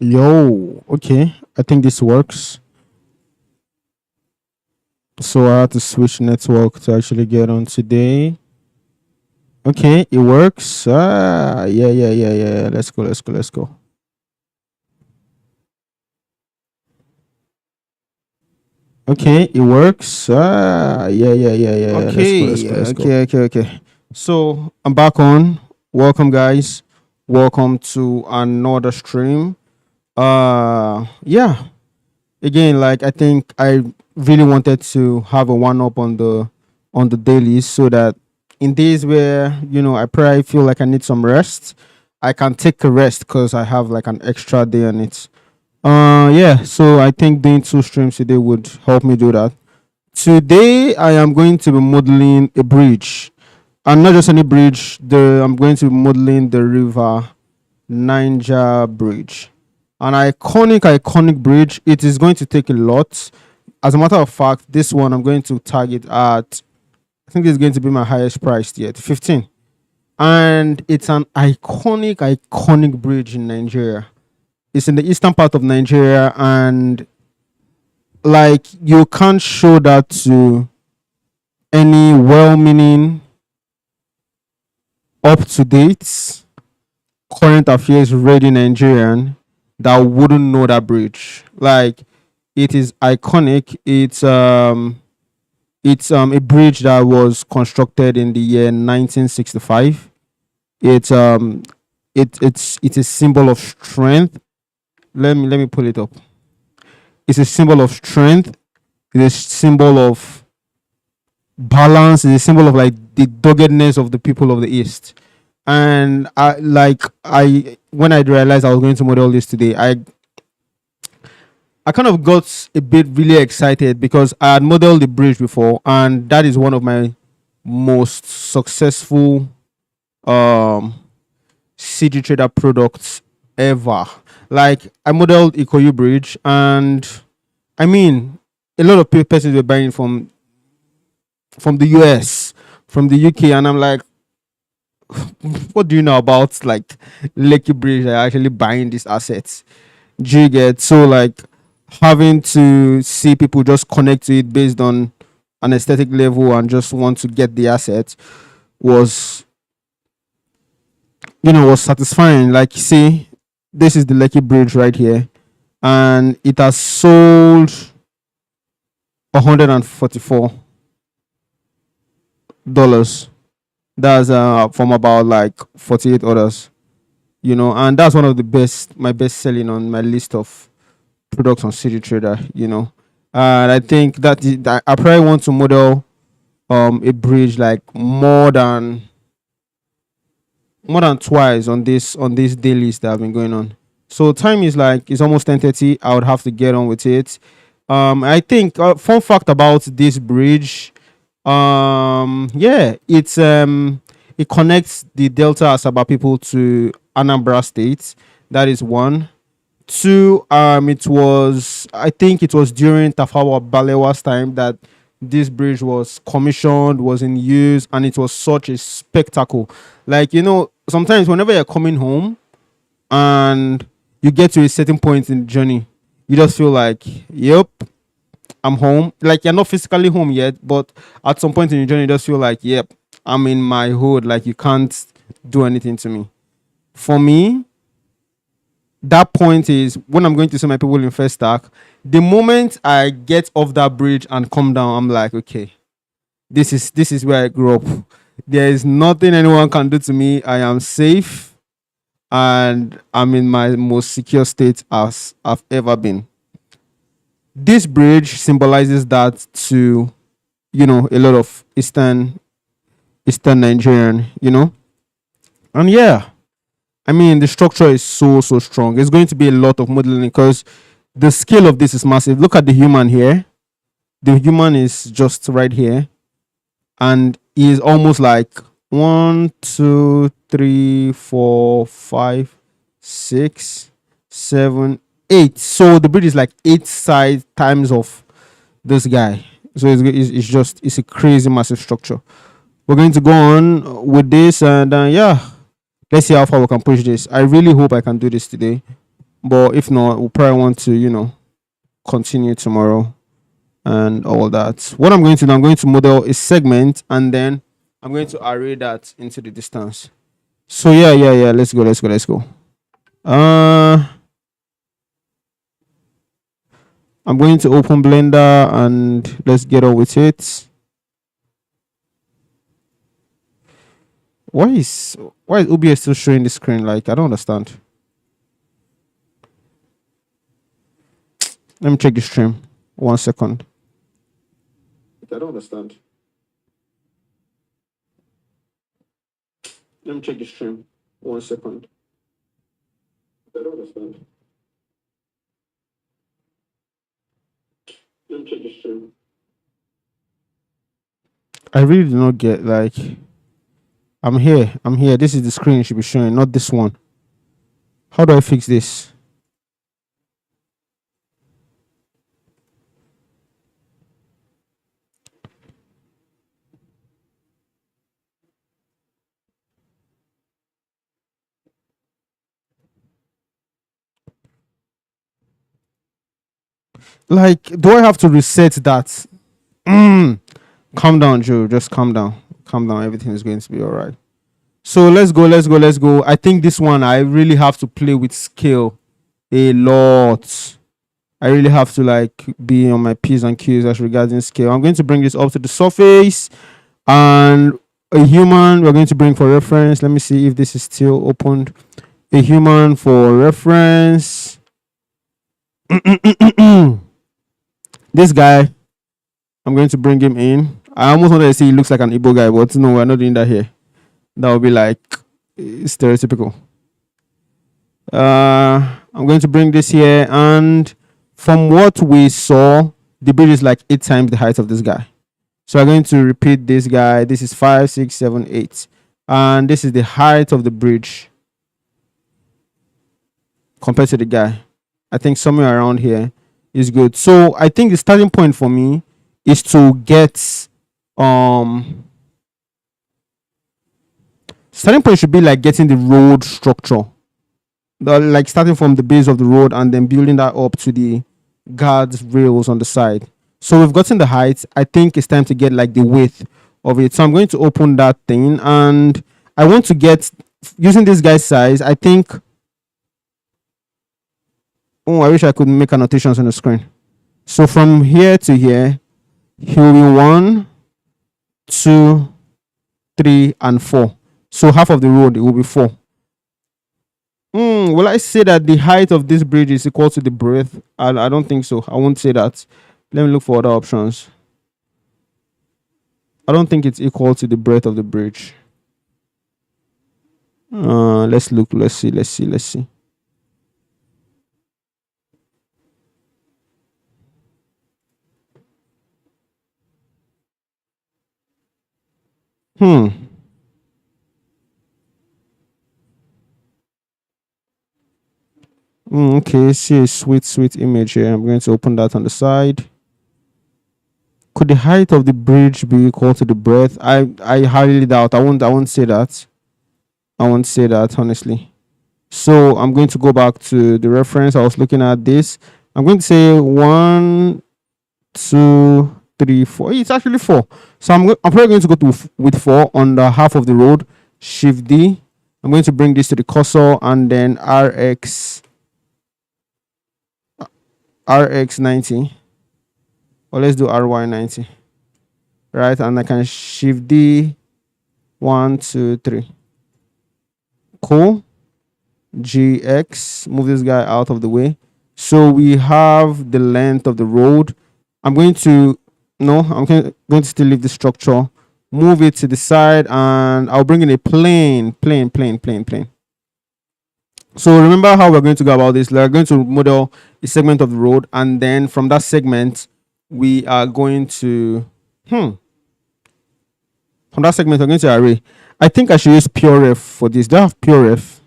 Yo, okay. I think this works. So I had to switch network to actually get on today. Okay, it works. Yeah. Let's go. Okay, it works. Yeah. Okay. So I'm back on. Welcome, guys. Welcome to another stream. Yeah. Again, like I think I really wanted to have a one up on the dailies so that in days where I probably feel like I need some rest, I can take a rest because I have like an extra day on it. Yeah, so I think doing two streams today would help me do that. Today I am going to be modeling a bridge. And not just any bridge, I'm going to be modeling the river Niger Bridge. An iconic bridge. It is going to take a lot. As a matter of fact, this one I'm going to target at, I think this is going to be my highest price yet, 15. And it's an iconic bridge in Nigeria. It's in the eastern part of Nigeria, and like you can't show that to any well-meaning, up-to-date, current affairs ready Nigerian that wouldn't know that bridge. Like it is iconic. It's a bridge that was constructed in the year 1965. It's a symbol of strength. Let me pull it up. It's a symbol of strength. It's a symbol of balance. It's a symbol of like the doggedness of the people of the East. And I when I realized I was going to model this today, I kind of got a bit really excited because I had modeled the bridge before, and that is one of my most successful CGTrader products ever. Like I modeled Ikoyi Bridge, and I mean, a lot of persons were buying from the US, from the UK, and I'm like, what do you know about like Lekki Bridge? Are actually buying these assets. Do you get so like having to see people just connect to it based on an aesthetic level and just want to get the asset was was satisfying. Like see, this is the Lekki Bridge right here, and it has sold $144. That's from about like 48 orders, and that's one of my best selling on my list of products on CGTrader. And I think that I probably want to model a bridge like more than twice on these dailies that have been going on. So time is like it's almost 10:30. I would have to get on with it. I think fun fact about this bridge, yeah, it connects the Delta Asaba people to Anambra State. That is one. Two, I think it was during Tafawa Balewa's time that this bridge was commissioned, was in use, and it was such a spectacle. Like, sometimes whenever you're coming home and you get to a certain point in the journey, you just feel like, yep, I'm home. Like you're not physically home yet, but at some point in your journey, you just feel like, yep, I'm in my hood. Like you can't do anything to me. For me, that point is when I'm going to see my people in first stack. The moment I get off that bridge and come down, I'm like, okay, this is where I grew up. There is nothing anyone can do to me. I am safe, and I'm in my most secure state as I've ever been. This bridge symbolizes that to a lot of eastern Nigerian, and yeah, I mean the structure is so strong. It's going to be a lot of modeling because the scale of this is massive. Look at the human here. The human is just right here, and he is almost like 1, 2, 3, 4, 5, 6, 7, 8. So the bridge is like 8 size times of this guy. So it's a crazy massive structure. We're going to go on with this, and yeah, let's see how far we can push this. I really hope I can do this today. But if not, we'll probably want to, continue tomorrow and all that. What I'm going to do, I'm going to model a segment and then I'm going to array that into the distance. So yeah. Let's go. I'm going to open Blender and let's get on with it. Why is OBS still showing the screen? Like, I don't understand. Let me check the stream. 1 second. I don't understand. Let me check the stream. 1 second. I don't understand. Let me check the stream. I really do not get, like, I'm here. This is the screen it should be showing, not this one. How do I fix this? Like, do I have to reset that? Calm down, Joe. Just calm down. Calm down. Everything is going to be all right. So let's go. I think this one, I really have to play with scale a lot. I really have to, like, be on my P's and Q's as regarding scale. I'm going to bring this up to the surface and a human we're going to bring for reference. Let me see if this is still opened. A human for reference. This guy, I'm going to bring him in. I almost wanted to say he looks like an Igbo guy, but no, we're not doing that here. That would be like stereotypical. I'm going to bring this here, and from what we saw, the bridge is like 8 times the height of this guy. So I'm going to repeat this guy. This is 5, 6, 7, 8, and this is the height of the bridge compared to the guy. I think somewhere around here is good. So I think the starting point for me is to get starting point should be like getting the road structure, like starting from the base of the road and then building that up to the guards rails on the side. So we've gotten the height. I think it's time to get like the width of it. So I'm going to open that thing and I want to get, using this guy's size, I think, I wish I could make annotations on the screen. So from here to here, he will be 1, 2, 3, and 4. So half of the road, it will be 4. Will I say that the height of this bridge is equal to the breadth? I don't think so. I won't say that. Let me look for other options. I don't think it's equal to the breadth of the bridge. Let's look. Let's see. Okay, see a sweet image here. I'm going to open that on the side. Could the height of the bridge be equal to the breadth? I highly doubt. I won't say that. I won't say that, honestly. So I'm going to go back to the reference. I was looking at this. I'm going to say 1, 2, 3, 4. It's actually 4. So I'm probably going to go with 4 on the half of the road. Shift D. I'm going to bring this to the cursor and then RX 90. Or let's do RY 90. Right, and I can shift D. 1, 2, 3. Cool. GX, move this guy out of the way. So we have the length of the road. I'm going to still leave the structure, move it to the side, and I'll bring in a plane. So remember how we're going to go about this. We're going to model a segment of the road, and then from that segment, we are going to from that segment, we're going to array. I think I should use PureRef for this. Do I have PureRef?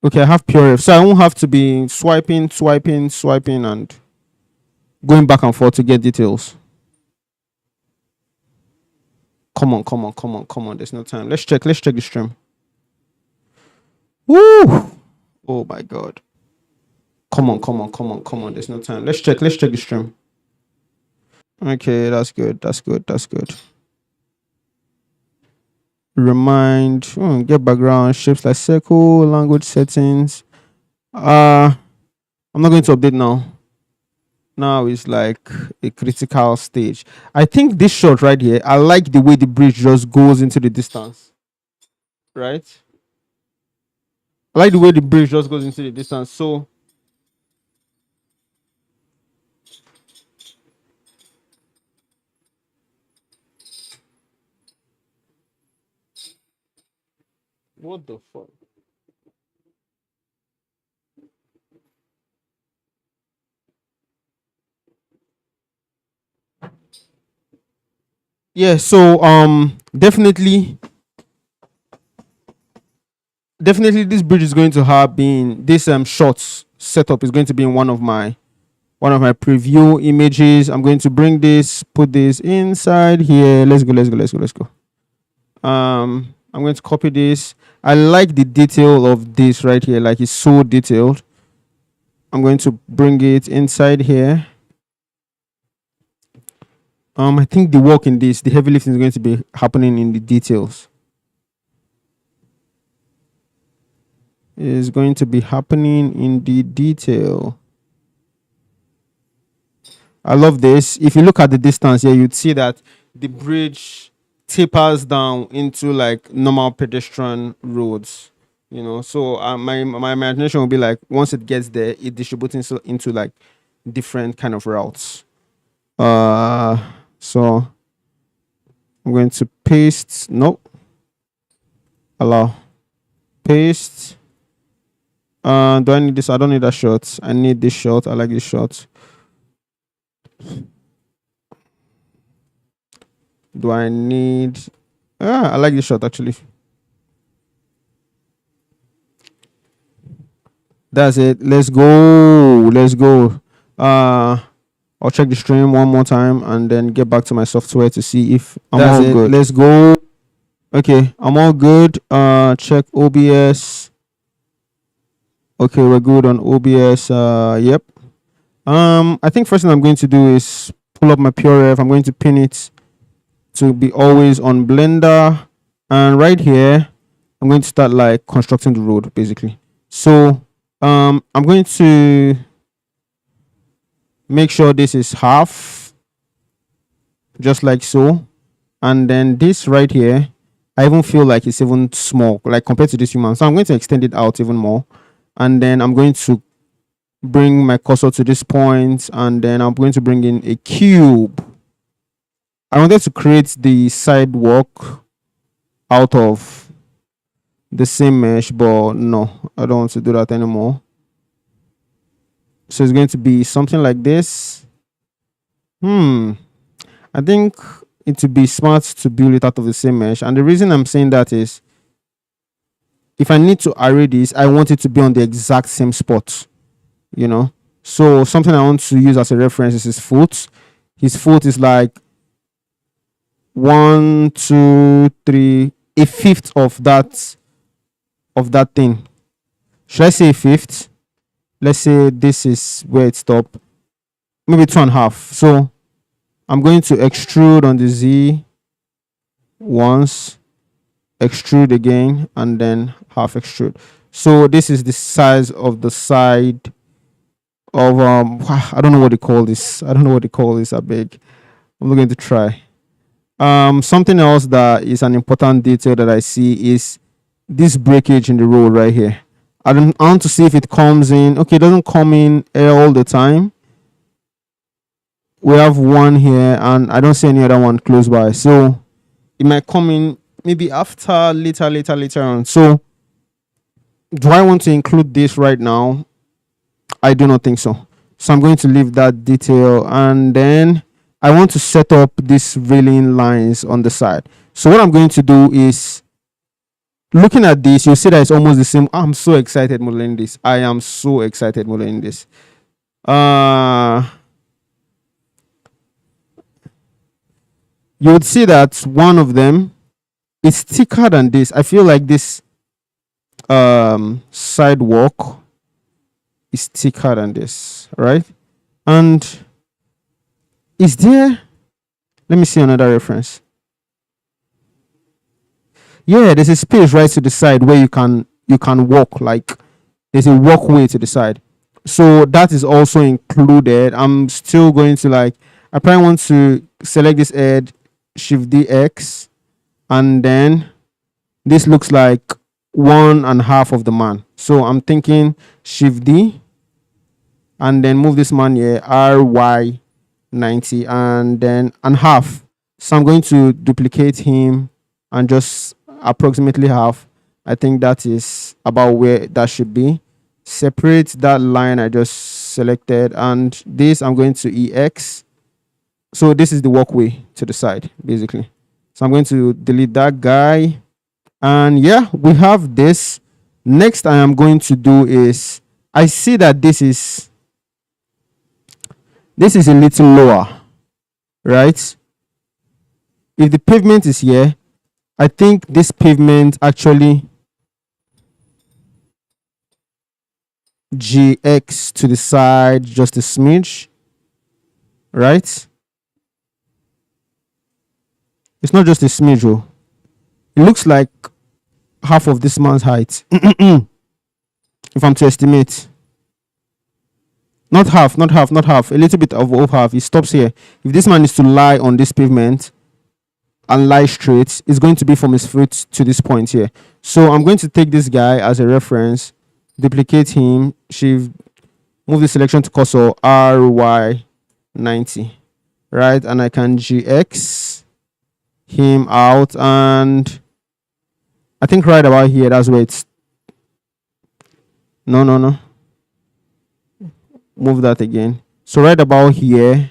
Okay, I have PureRef. So I won't have to be swiping, and going back and forth to get details. Come on. There's no time. Let's check the stream. Woo! Oh my God. Come on, come on, come on, come on. There's no time. Let's check the stream. Okay, that's good. That's good. That's good. Remind, get background, shapes like circle, language settings. I'm not going to update now. Now it's like a critical stage. I think this shot right here, I like the way the bridge just goes into the distance. Right? I like the way the bridge just goes into the distance. So what the fuck? Yeah, so definitely this bridge is going to have been this shots setup is going to be in one of my preview images. I'm going to bring this, put this inside here. Let's go. I'm going to copy this. I like the detail of this right here, like it's so detailed. I'm going to bring it inside here. I think the work in this, the heavy lifting is going to be happening in the details. Is going to be happening in the detail. I love this. If you look at the distance here, you'd see that the bridge tapers down into like normal pedestrian roads. You know, so my imagination will be like once it gets there, it distributes into like different kind of routes. So I'm going to paste. Nope. Allow. Paste. Do I need this? I don't need that shot. I need this shot. I like this shot. Do I need? I like this shot actually. That's it. Let's go. I'll check the stream one more time and then get back to my software to see if I'm all good. Let's go. Okay, I'm all good. Check OBS. Okay, we're good on OBS. Yep. I think first thing I'm going to do is pull up my PureRef. I'm going to pin it to be always on Blender, and right here I'm going to start like constructing the road basically. So I'm going to make sure this is half, just like so, and then this right here, I even feel like it's even small, like compared to this human. So I'm going to extend it out even more, and then I'm going to bring my cursor to this point, and then I'm going to bring in a cube. I wanted to create the sidewalk out of the same mesh, but no, I don't want to do that anymore. So it's going to be something like this. I think it would be smart to build it out of the same mesh. And the reason I'm saying that is if I need to array this, I want it to be on the exact same spot, you know. So something I want to use as a reference is his foot. His foot is like 1, 2, 3, a fifth of that thing. Should I say a fifth? Let's say this is where it stopped. Maybe 2.5. So I'm going to extrude on the Z once, extrude again, and then half extrude. So this is the size of the side of I don't know what they call this. I beg. I'm not going to try. Something else that is an important detail that I see is this breakage in the road right here. I want to see if it comes in. Okay, it doesn't come in all the time. We have one here, and I don't see any other one close by. So it might come in maybe after, later on. So do I want to include this right now? I do not think so. So I'm going to leave that detail, and then I want to set up these railing lines on the side. So what I'm going to do is, looking at this, you'll see that it's almost the same. I'm so excited modeling this. I am so excited modeling this. You would see that one of them is thicker than this. I feel like this sidewalk is thicker than this, right? And is there, let me see another reference. Yeah, there's a space right to the side where you can walk, like there's a walkway to the side. So that is also included. I'm still going to like, I probably want to select this edge, shift DX, and then this looks like 1.5 of the man. So I'm thinking shift D and then move this man here, RY 90, and then and half. So I'm going to duplicate him and just approximately half. I think that is about where that should be. Separate that line I just selected, and this I'm going to EX. So this is the walkway to the side, basically. So I'm going to delete that guy. And yeah, we have this. Next I am going to do is, I see that this is a little lower, right? If the pavement is here, I think this pavement actually GX to the side just a smidge, right? It's not just a smidge, oh. It looks like half of this man's height. If I'm to estimate. Not half, not half, not half. A little bit of half. It stops here. If this man is to lie on this pavement and lie straight, it's going to be from his foot to this point here. So I'm going to take this guy as a reference, duplicate him, shift, move the selection to cursor RY 90, right? And I can GX him out, and I think right about here, that's where it's, no, move that again. So right about here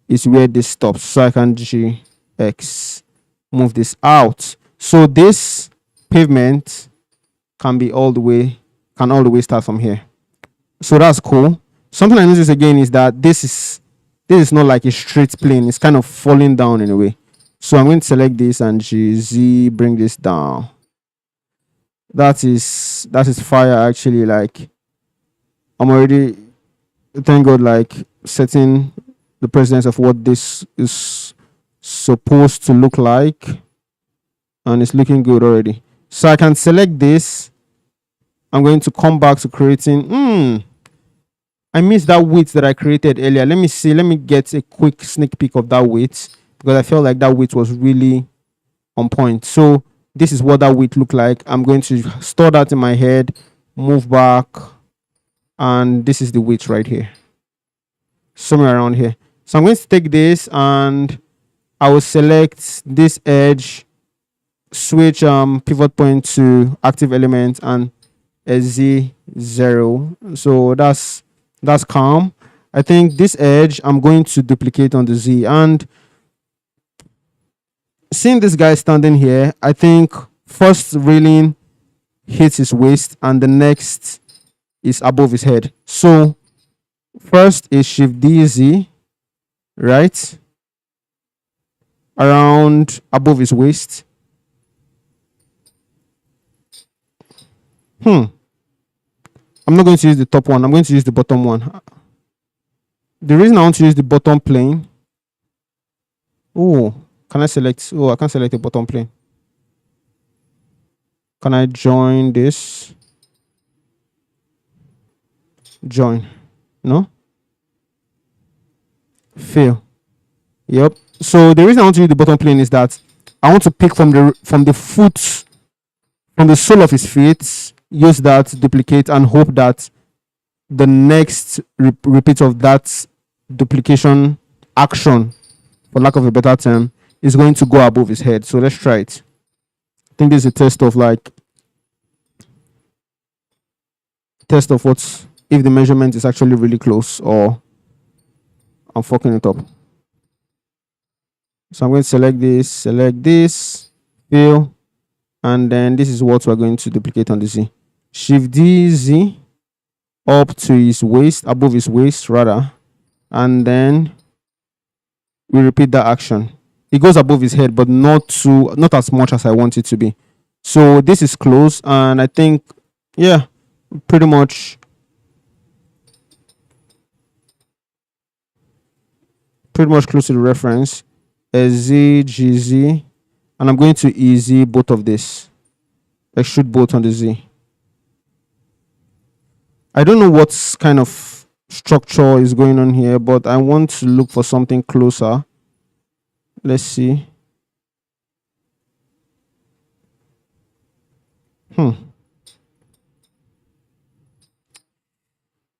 is where this stops. So I can GX, move this out. So this pavement can all the way start from here. So that's cool. Something I noticed again is that this is not like a straight plane. It's kind of falling down in a way. So I'm going to select this and GZ, bring this down. That is fire actually. Like, I'm already, thank God, like setting the precedence of what this is supposed to look like, and it's looking good already. So I can select this. I'm going to come back to creating. I missed that width that I created earlier. Let me see. Let me get a quick sneak peek of that width, because I felt like that width was really on point. So this is what that width looked like. I'm going to store that in my head, move back, and this is the width right here, somewhere around here. So I'm going to take this and I will select this edge, switch pivot point to active element and a Z0. So that's calm. I think this edge I'm going to duplicate on the Z, and seeing this guy standing here, I think first railing hits his waist and the next is above his head. So first is shift DZ, right around above his waist. I'm not going to use the top one. I'm going to use the bottom one. The reason I want to use the bottom plane. Oh, can I select? Oh, I can't select the bottom plane. Can I join this? Join. No? Fail. Yep. So the reason I want to use the bottom plane is that I want to pick from the foot, from the sole of his feet, use that, duplicate, and hope that the next repeat of that duplication action, for lack of a better term, is going to go above his head. So let's try it. I think this is a test of what if the measurement is actually really close or I'm fucking it up. So I'm going to select this, fill, and then this is what we're going to duplicate on the Z. Shift D, Z, up to his waist, above his waist rather, and then we repeat that action. It goes above his head, but not as much as I want it to be. So this is close, and I think, yeah, pretty much pretty much close to the reference. SZ, GZ, and I'm going to EZ both of this. Extrude both on the Z. I don't know what kind of structure is going on here, but I want to look for something closer. Let's see.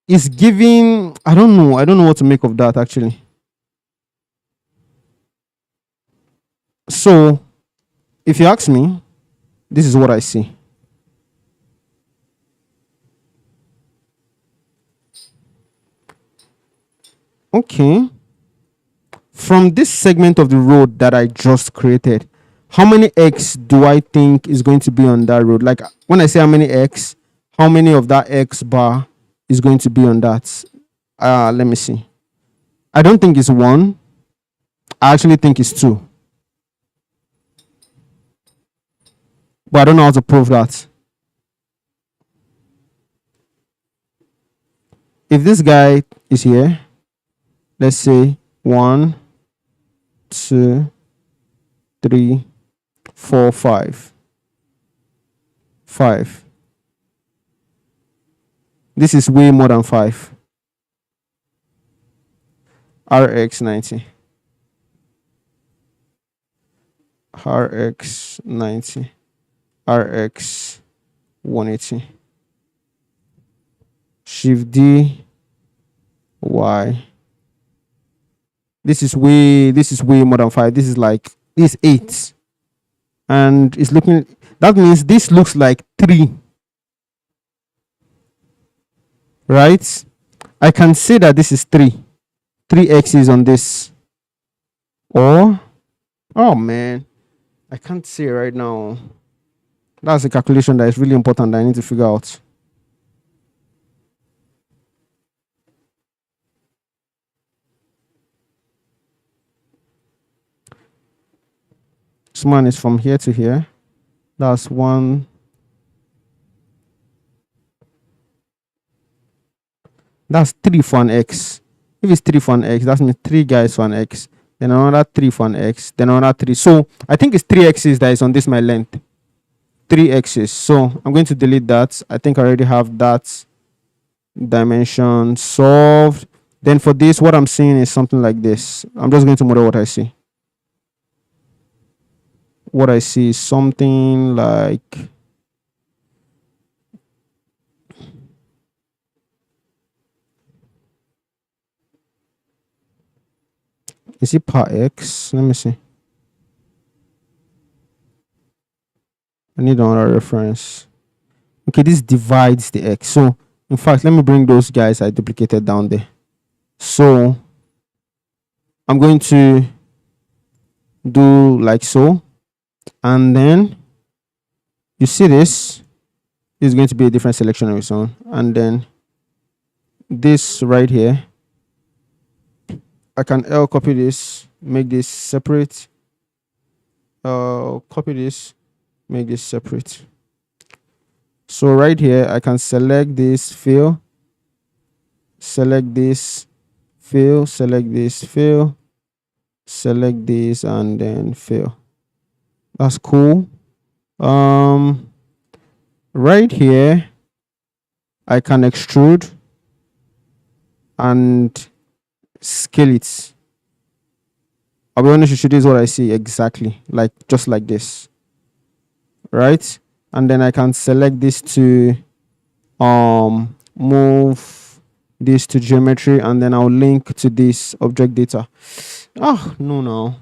It's giving, I don't know what to make of that actually. So if you ask me, this is what I see. Okay. From this segment of the road that I just created, how many X do I think is going to be on that road? Like when I say how many X, how many of that X bar is going to be on that? Let me see. I don't think it's 1. I actually think it's 2. But I don't know how to prove that. If this guy is here, let's say 1, 2, 3, 4, 5. 5. This is way more than 5. RX 90. RX 90. RX 180. Shift D, Y. This is way more than 5. This is 8. And it's looking, that means this looks like 3. Right? I can say that this is 3. 3 X's on this. Or, oh man, I can't say right now. That's a calculation that is really important that I need to figure out. This man is from here to here. That's 1. That's 3 for an X. If it's 3 for an X, that means 3 guys for an X. Then another 3 for an X. Then another 3. So I think it's 3 X's that is on this my length. 3 X's. So I'm going to delete that. I think I already have that dimension solved. Then for this, what I'm seeing is something like this. I'm just going to model what I see. What I see is something like, is it per X? Let me see. I need another reference. Okay, this divides the X. So in fact, let me bring those guys I duplicated down there. So I'm going to do like so. And then you see this is going to be a different selection of its own. And then this right here, I can L copy this, make this separate. Copy this, make this separate. So right here, I can select this fill, select this fill, select this fill, select this, and then fill. That's cool. Right here, I can extrude and scale it. I'll be honest with you, this is what I see exactly, like just like this, right? And then I can select this to move this to geometry, and then I'll link to this object data. Oh no.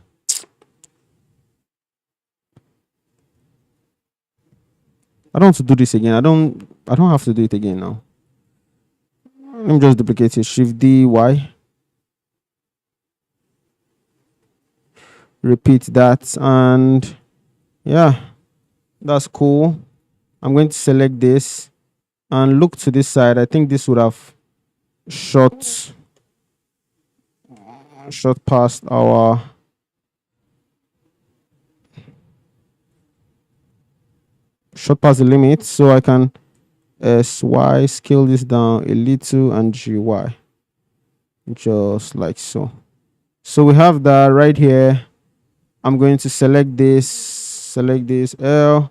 I don't have to do this again. I don't have to do it again now. Let me just duplicate it. Shift D, Y. Repeat that, and yeah, that's cool. I'm going to select this and look to this side. I think this would have shot past our the limit, so I can SY scale this down a little and GY, just like so. So we have that right here. I'm going to select this L,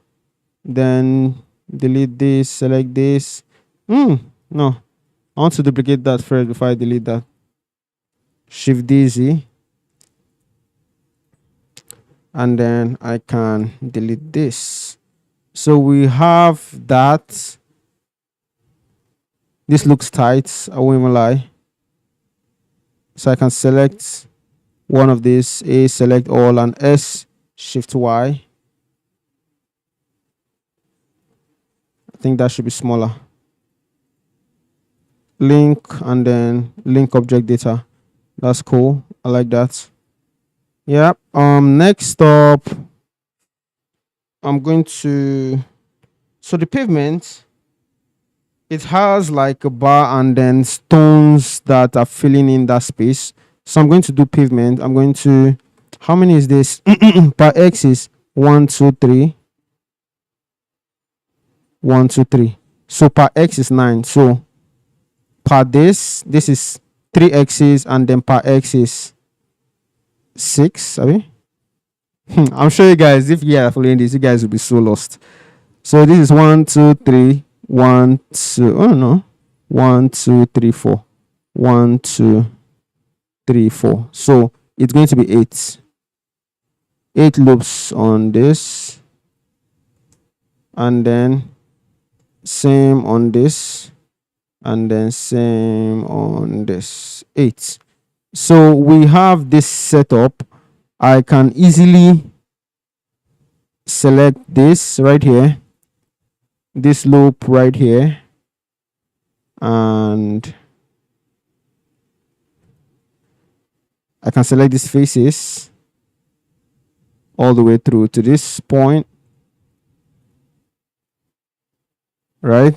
then delete this, select this. No, I want to duplicate that first before I delete that. Shift DZ, and then I can delete this. So we have that. This looks tight, I won't even lie. So I can select one of these, A, select all, and S, Shift Y. I think that should be smaller. Link, and then link object data. That's cool. I like that. Yeah. Next up, I'm going to, so the pavement, it has like a bar and then stones that are filling in that space. So I'm going to do pavement. I'm going to, how many is this? Per X is 1, 2, 3. 1, 2, 3. So per X is 9. So per this is 3 X's, and then per X is 6. I'm sure you guys, if you are following this, you guys will be so lost. So this is 1, 2, 3, 1, 2. Oh no, 1, 2, 3, 4. 1, 2, 3, 4. So it's going to be 8. 8 loops on this, and then same on this, and then same on this. 8. So we have this setup. I can easily select this right here, this loop right here, and I can select these faces all the way through to this point, right?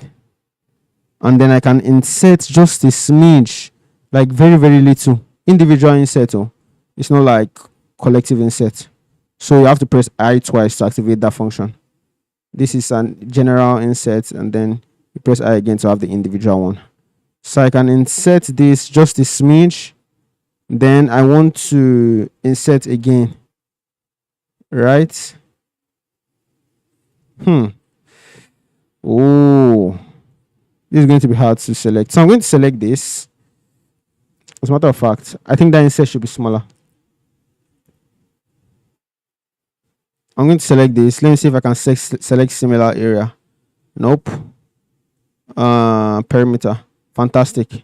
And then I can insert just a smidge, like very, very little. Individual insert. It's not like collective insert. So you have to press I twice to activate that function. This is a general insert, and then you press I again to have the individual one. So I can insert this just a smidge. Then I want to insert again, right? Oh, this is going to be hard to select. So I'm going to select this. As a matter of fact, I think that insert should be smaller. I'm going to select this. Let me see if I can select similar area. Nope. Perimeter. Fantastic.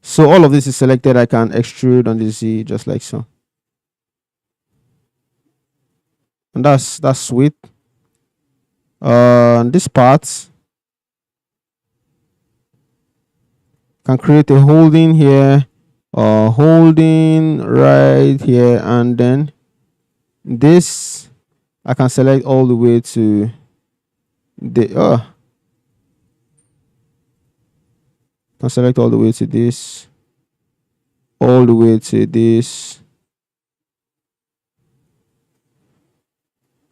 So all of this is selected. I can extrude on the Z just like so. And that's sweet. This part can create a holding here, holding right here, and then this I can select all the way to the can select all the way to this, all the way to this,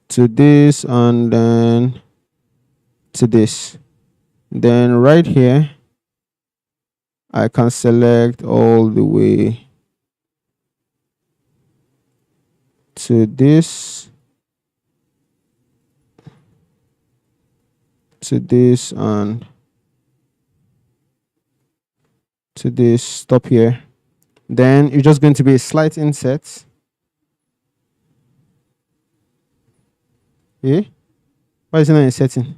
to this, and then to this. Then right here I can select all the way to this, to this, and to this. Stop here. Then it's just going to be a slight insert. Yeah? Why is it not inserting?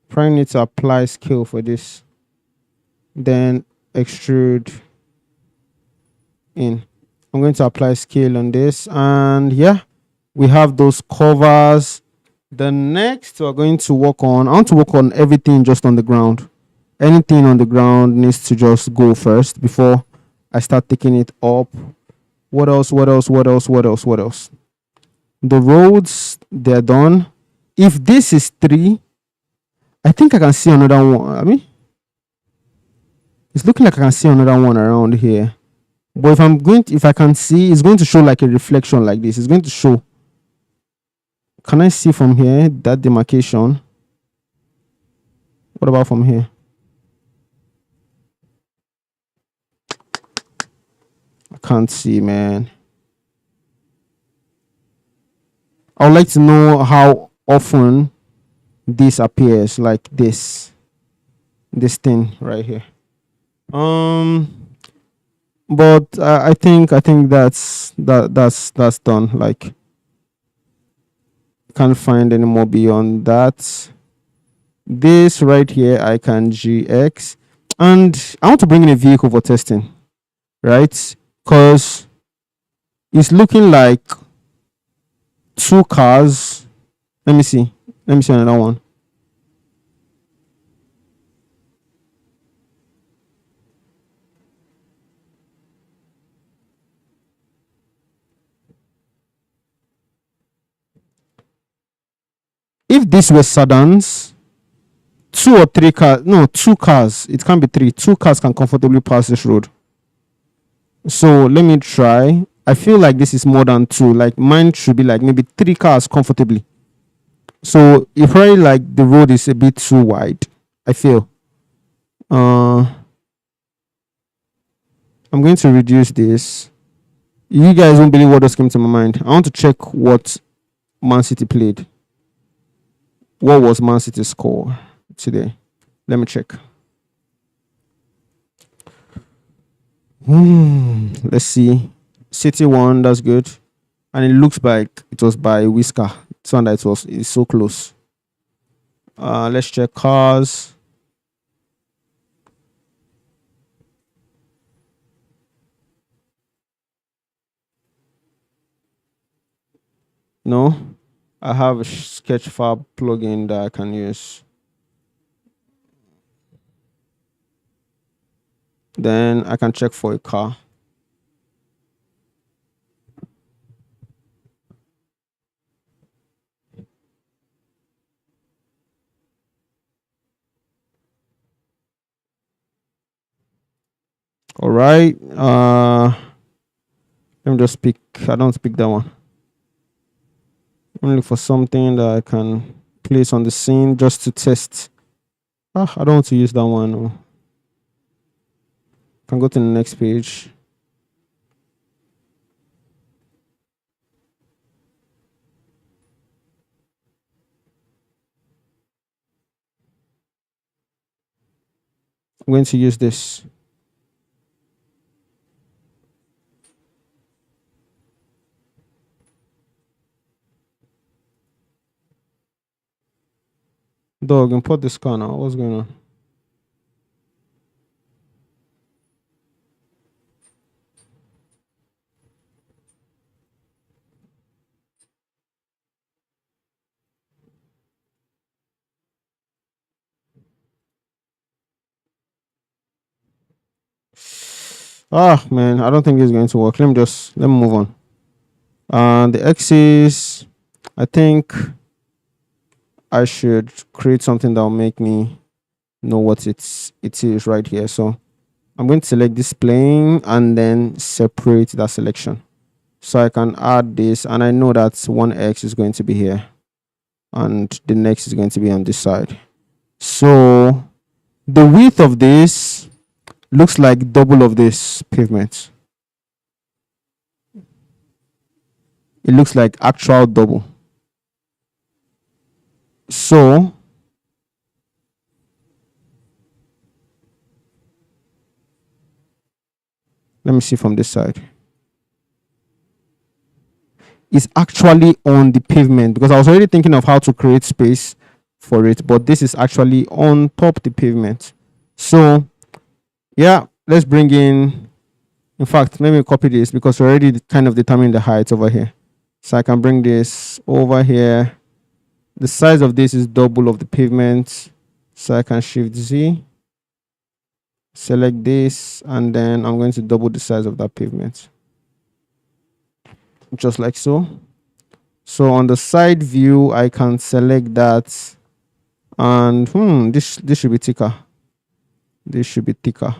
Probably need to apply scale for this. Then extrude in. I'm going to apply scale on this, and yeah, we have those covers. The next we're going to work on, I want to work on everything just on the ground. Anything on the ground needs to just go first before I start taking it up. What else? The roads, they're done. If this is 3, I think I can see another one. It's looking like I can see another one around here. But if I can see, it's going to show like a reflection like this. It's going to show. Can I see from here that demarcation? What about from here? can't see, man. I would like to know how often this appears, like this thing right here. But I think that's done. Like, can't find any more beyond that. This right here, I can GX, and I want to bring in a vehicle for testing, right? Because it's looking like two cars. Let me see. Let me see another one. If this were sedans, two or three cars, no, two cars, it can't be three. Two cars can comfortably pass this road. So let me try. I feel like this is more than two. Like, mine should be like maybe three cars comfortably. So if probably like the road is a bit too wide, I feel. I'm going to reduce this. You guys won't believe what just came to my mind. I want to check what Man City played. What was Man City's score today? Let me check. Let's see. City won. That's good. And it looks like it was by Whisker. It's one that it's so close. Let's check cars. No, I have a Sketchfab plugin that I can use. Then I can check for a car. All right. Let me just pick. I don't pick that one. I'm looking for something that I can place on the scene just to test. I don't want to use that one. No. Can go to the next page. I'm going to use this. Dog, import this car now. What's going on? Man, I don't think it's going to work. Let me move on. The axis, I think I should create something that will make me know what it is right here. So I'm going to select this plane and then separate that selection. So I can add this, and I know that one X is going to be here and the next is going to be on this side. So the width of this looks like double of this pavement. It looks like actual double. So let me see from this side. It's actually on the pavement, because I was already thinking of how to create space for it, but this is actually on top the pavement. So yeah, let's bring in fact, let me copy this because we're already kind of determining the height over here. So I can bring this over here. The size of this is double of the pavement. So I can shift Z, select this, and then I'm going to double the size of that pavement. Just like so. So on the side view, I can select that, and this should be thicker. This should be thicker.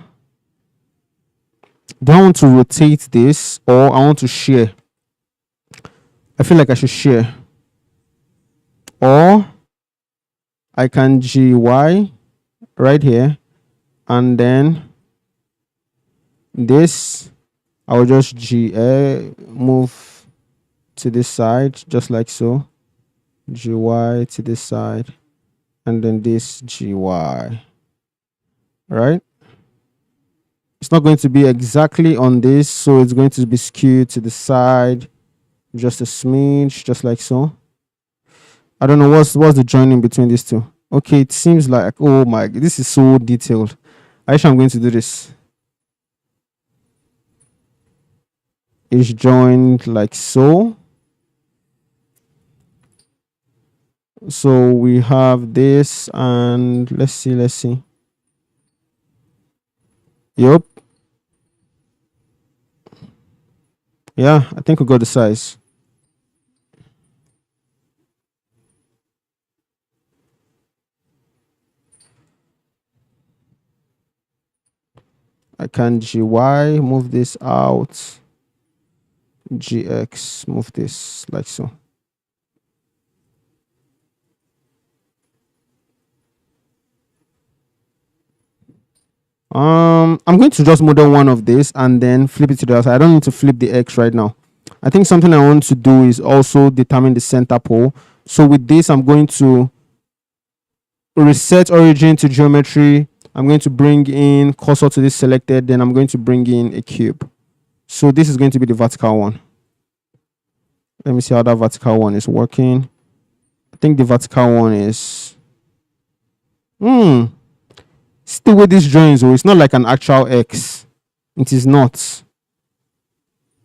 Do I want to rotate this or I want to share? I feel like I should share. Or I can GY right here, and then this, I I will just move to this side, just like so. GY to this side, and then this GY. Right? It's not going to be exactly on this, so it's going to be skewed to the side, just a smidge, just like so. I don't know what's the joining between these two. Okay, it seems like, oh my, this is so detailed. I wish I'm going to do this. It's joined like so. So we have this, and let's see. Yep. Yeah, I think we got the size. I can GY move this out. GX move this like so. I'm going to just model one of this and then flip it to the other side. I don't need to flip the X right now. I think something I want to do is also determine the center pole. So with this, I'm going to reset origin to geometry. I'm going to bring in cursor to this selected. Then I'm going to bring in a cube. So this is going to be the vertical one. Let me see how that vertical one is working. I think the vertical one is... Still with these drawings, so it's not like an actual X. It is not.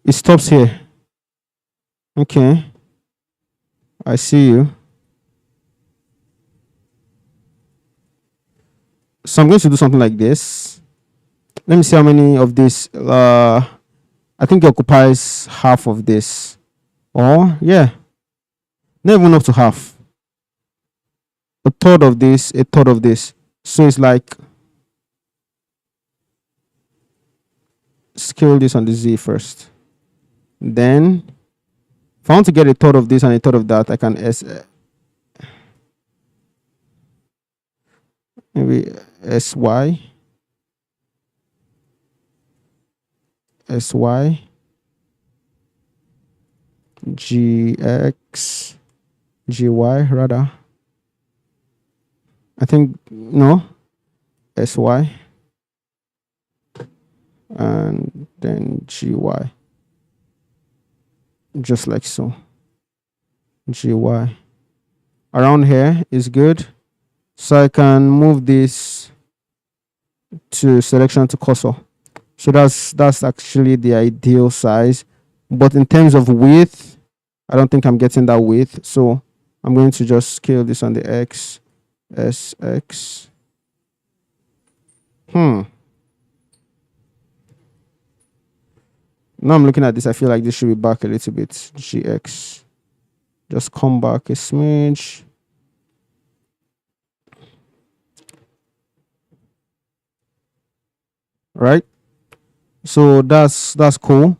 It stops here. Okay. I see you. So I'm going to do something like this. Let me see how many of this. I think it occupies half of this. Or, yeah. Not even up to half. A third of this, a third of this. So it's like... Scale this on the Z first. Then, if I want to get a third of this and a third of that, I can maybe SY, GX, GY rather. I think, no, SY. And then GY, just like so. GY around here is good, so I can move this to selection to cursor. So that's actually the ideal size, but in terms of width, I don't think I'm getting that width, so I'm going to just scale this on the X, SX. Now I'm looking at this, I feel like this should be back a little bit. GX. Just come back a smidge. Right? So that's cool.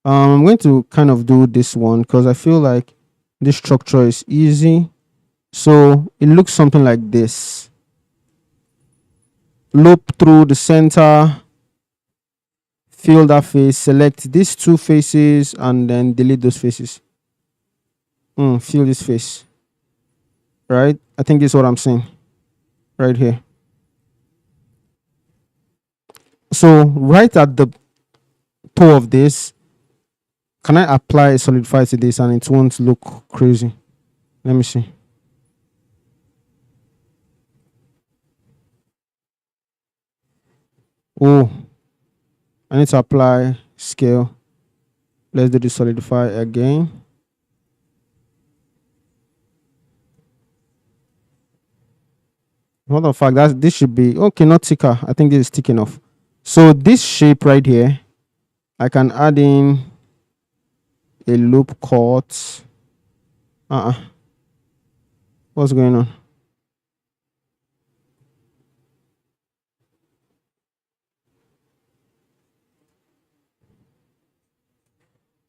I'm going to kind of do this one because I feel like this structure is easy. So it looks something like this. Loop through the center. Fill that face, select these two faces, and then delete those faces. Fill this face. Right? I think this is what I'm saying. Right here. So right at the toe of this, can I apply a solidify to this and it won't look crazy? Let me see. Oh, I need to apply scale. Let's do the solidify again. What the fuck? This should be okay, not thicker. I think this is thick enough. So this shape right here, I can add in a loop cut. What's going on?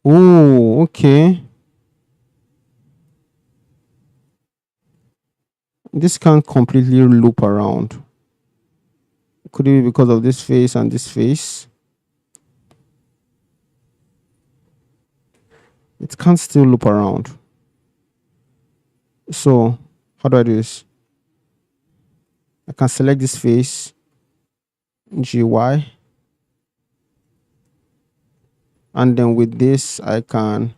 Oh, okay. This can't completely loop around. Could it be because of this face and this face? It can't still loop around. So how do I do this? I can select this face, GY, and then with this I can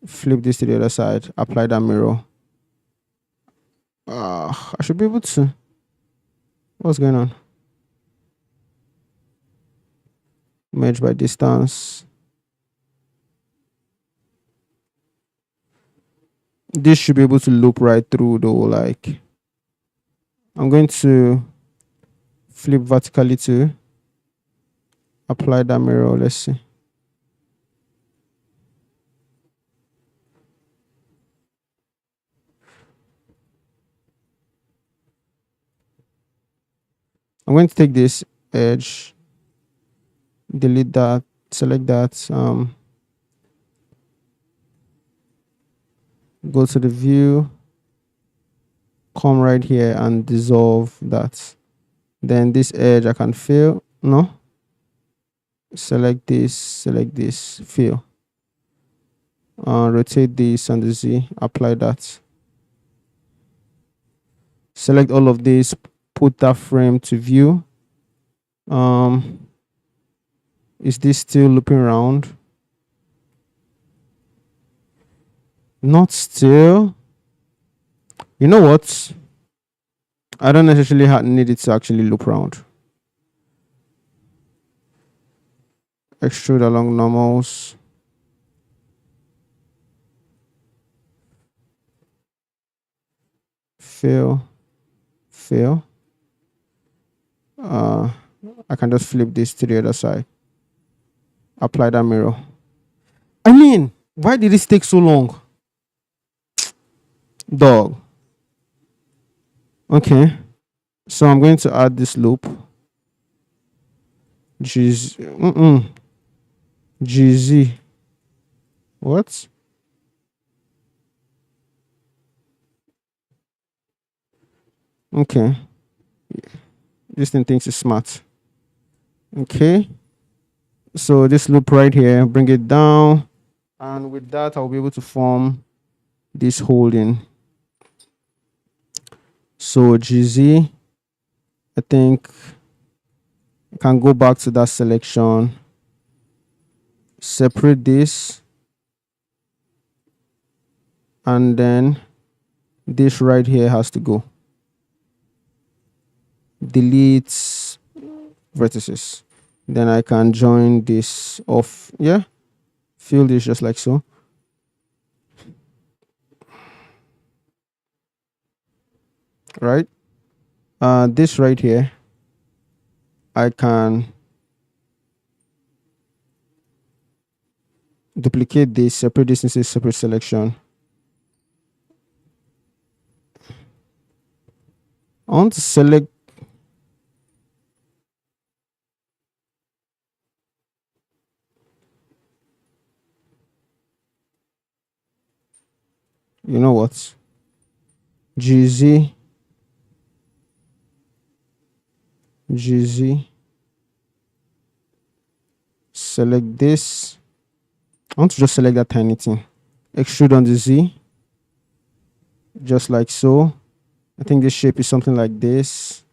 flip this to the other side, apply that mirror. I should be able to. What's going on? Merge by distance. This should be able to loop right through though. Like, I'm going to flip vertically to apply that mirror. Let's see. I'm going to take this edge, delete that, select that, go to the view, come right here and dissolve that. Then this edge I can fill. No, select this, fill. Rotate this and the Z, apply that. Select all of this, put that frame to view. Is this still looping around? Not still. You know what? I don't necessarily need it to actually loop around. Extrude along normals. Fill. I can just flip this to the other side. Apply that mirror. I mean, why did this take so long? Dog. Okay. So I'm going to add this loop. GZ. What? Okay. This thing thinks it's smart. Okay. So this loop right here, bring it down. And with that, I'll be able to form this holding. So GZ, I think I can go back to that selection, separate this, and then this right here has to go. Delete vertices. Then I can join this off. Yeah, fill this just like so. Right. This right here, I can duplicate this, separate this into a separate selection. I want to select you know what? GZ. Select this. I want to just select that tiny thing. Extrude on the Z. Just like so. I think this shape is something like this.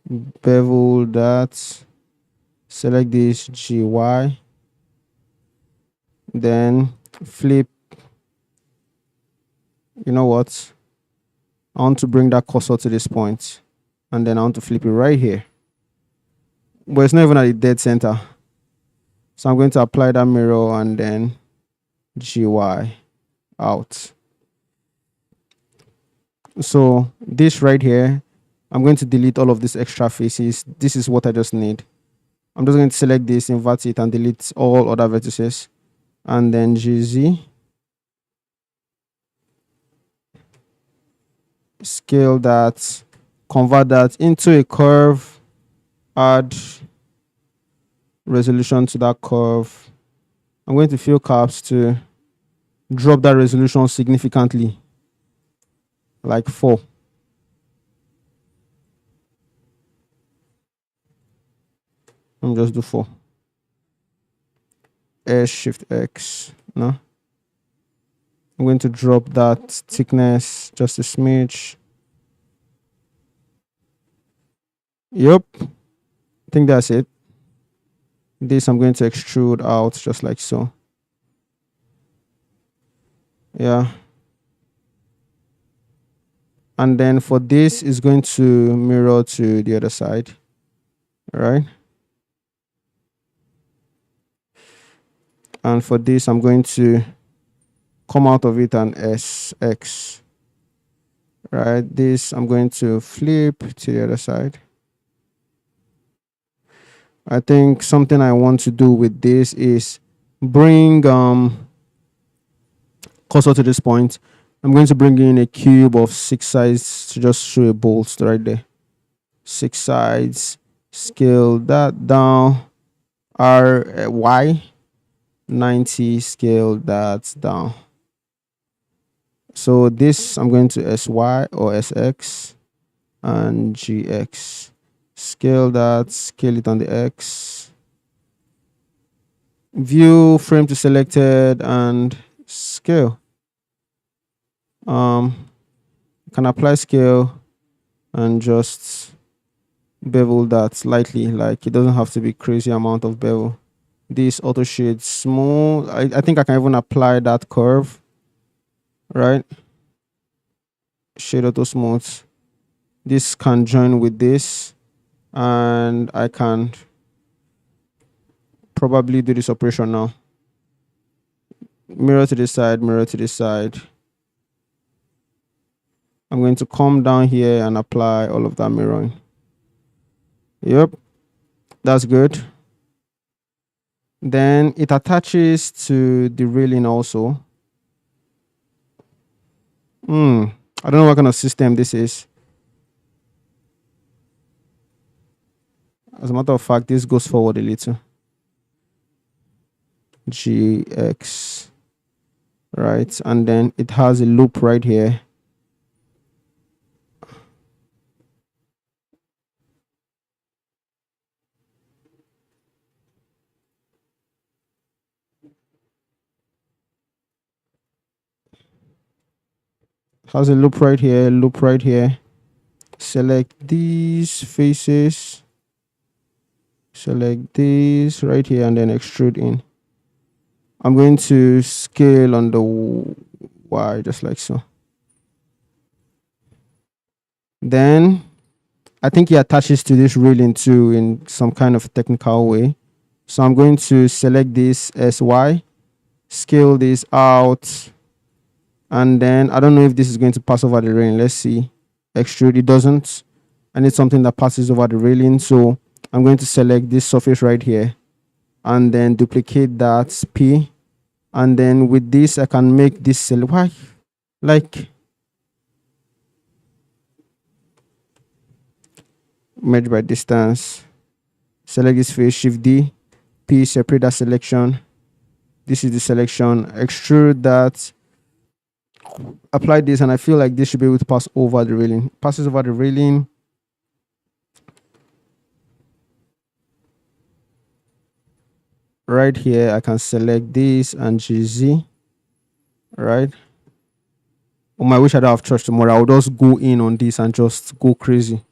Bevel that. Select this GY. Then flip. You know what? I want to bring that cursor to this point. And then I want to flip it right here. But it's not even at the dead center. So I'm going to apply that mirror and then GY out. So this right here, I'm going to delete all of these extra faces. This is what I just need. I'm just going to select this, invert it, and delete all other vertices. And then GZ. Scale that, convert that into a curve, add resolution to that curve. I'm going to fill caps to drop that resolution significantly, like 4. Let me just do 4. S Shift X. No. I'm going to drop that thickness just a smidge. Yep. I think that's it. This I'm going to extrude out just like so. Yeah. And then for this is going to mirror to the other side. All right. And for this, I'm going to come out of it and SX. Right. This I'm going to flip to the other side. I think something I want to do with this is bring cursor to this point. I'm going to bring in a cube of 6 sides to just show a bolt right there. 6 sides. Scale that down. Y 90. Scale that down. So this I'm going to SY or SX and GX. Scale that. Scale it on the X. View frame to selected and scale. Can apply scale and just bevel that slightly. Like, it doesn't have to be crazy amount of bevel. This auto shade smooth. I think I can even apply that curve, right? Shade auto smooth. This can join with this, and I can probably do this operation now. Mirror to this side, mirror to this side. I'm going to come down here and apply all of that mirroring. Yep, that's good. Then it attaches to the railing also. I don't know what kind of system this is. As a matter of fact, this goes forward a little. GX. Right, and then it has a loop right here. Has a loop right here, loop right here. Select these faces. Select this right here and then extrude in. I'm going to scale on the Y just like so. Then I think it attaches to this railing too in some kind of technical way. So I'm going to select this as Y, scale this out, and then I don't know if this is going to pass over the railing. Let's see. Extrude, it doesn't. I need something that passes over the railing. So I'm going to select this surface right here and then duplicate that P. And then with this, I can make this why? Like, merge by distance. Select this face, Shift D, P, separate that selection. This is the selection. Extrude that. Apply this, and I feel like this should be able to pass over the railing. Passes over the railing. Right here, I can select this and GZ. Right. Oh my, I wish I don't have church tomorrow. I'll just go in on this and just go crazy.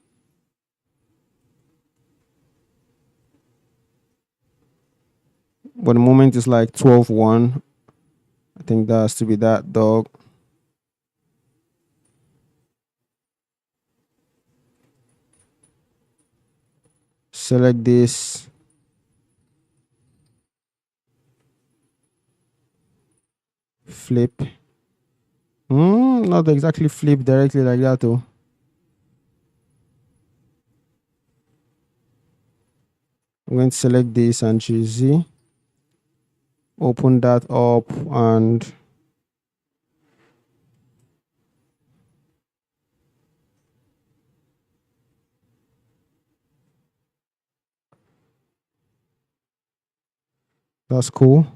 But the moment is like 12:1. I think that has to be that, dog. Select this. Flip. Not exactly flip directly like that though. I'm going to select this and choose Z. Open that up and that's cool.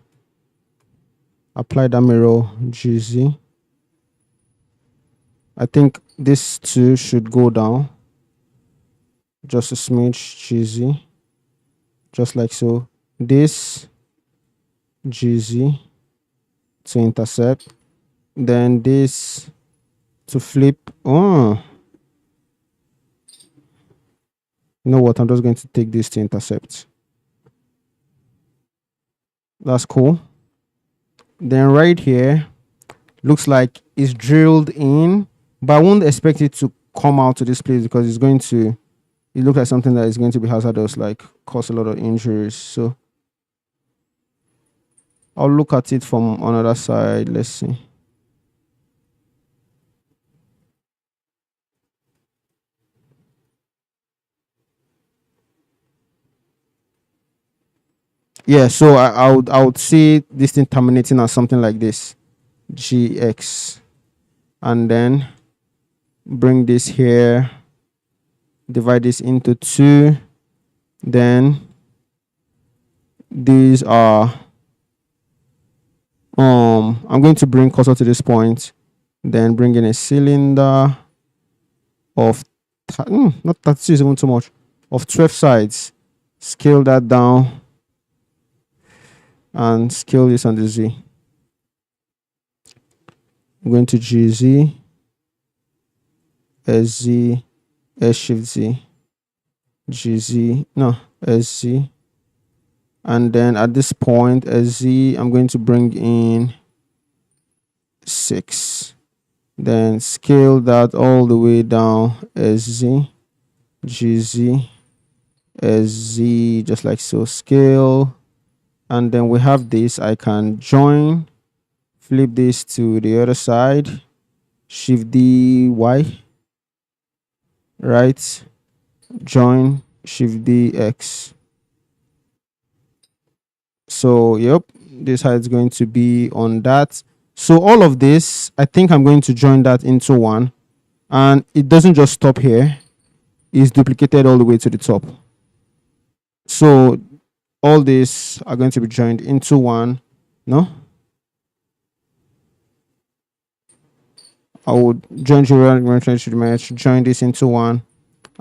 Apply that mirror, GZ. I think this two should go down. Just a smidge, GZ. just like so. This GZ to intercept, then this to flip. Oh, you know what? I'm just going to take this to intercept. That's cool. Then right here, looks like it's drilled in, but I won't expect it to come out to this place because it's going to, it looks like something that is going to be hazardous, like cause a lot of injuries. So I'll look at it from another side. Let's see. Yeah, so I would see this thing terminating as something like this, GX, and then bring this here, divide this into two, then these are I'm going to bring cursor to this point, then bring in a cylinder of not 32 is even too much, of 12 sides, scale that down and scale this on the Z. I'm going to GZ, SZ, S shift Z, GZ, no, SZ, and then at this point SZ, I'm going to bring in 6, then scale that all the way down, SZ, GZ, SZ, just like so, scale, and then we have this. I can join, flip this to the other side, shift D, Y, right, join, shift D, X. So yep, this how it's going to be on that. So all of this, I think I'm going to join that into one, and it doesn't just stop here, it's duplicated all the way to the top. So all these are going to be joined into one. No, I would join join this into one,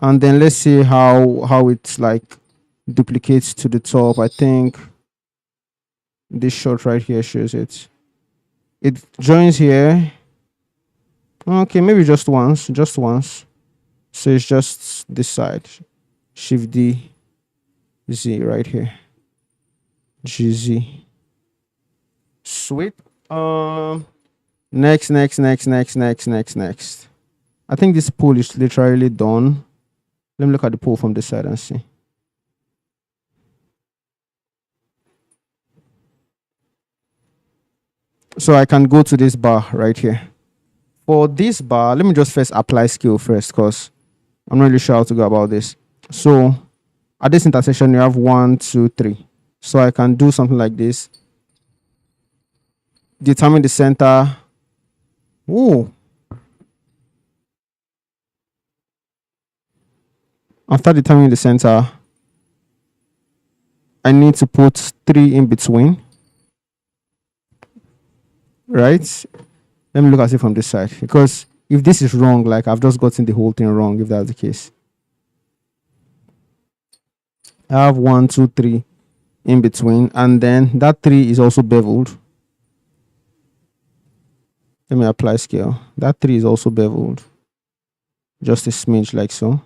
and then let's see how it's like duplicates to the top. I think this shot right here shows it. It joins here. Okay, maybe just once, so it's just this side, shift D, Z right here, GZ. Sweet. Next. I think this pool is literally done. Let me look at the pool from this side and see. So I can go to this bar right here. For this bar, let me just first apply skill first because I'm not really sure how to go about this. So at this intersection, you have 1, 2, 3. So I can do something like this. Determine the center. Ooh. After determining the center, I need to put 3 in between. Right? Let me look at it from this side. Because if this is wrong, like I've just gotten the whole thing wrong, if that's the case. I have 1, 2, 3 in between, and then that 3 is also beveled. Let me apply scale. That 3 is also beveled. Just a smidge like so.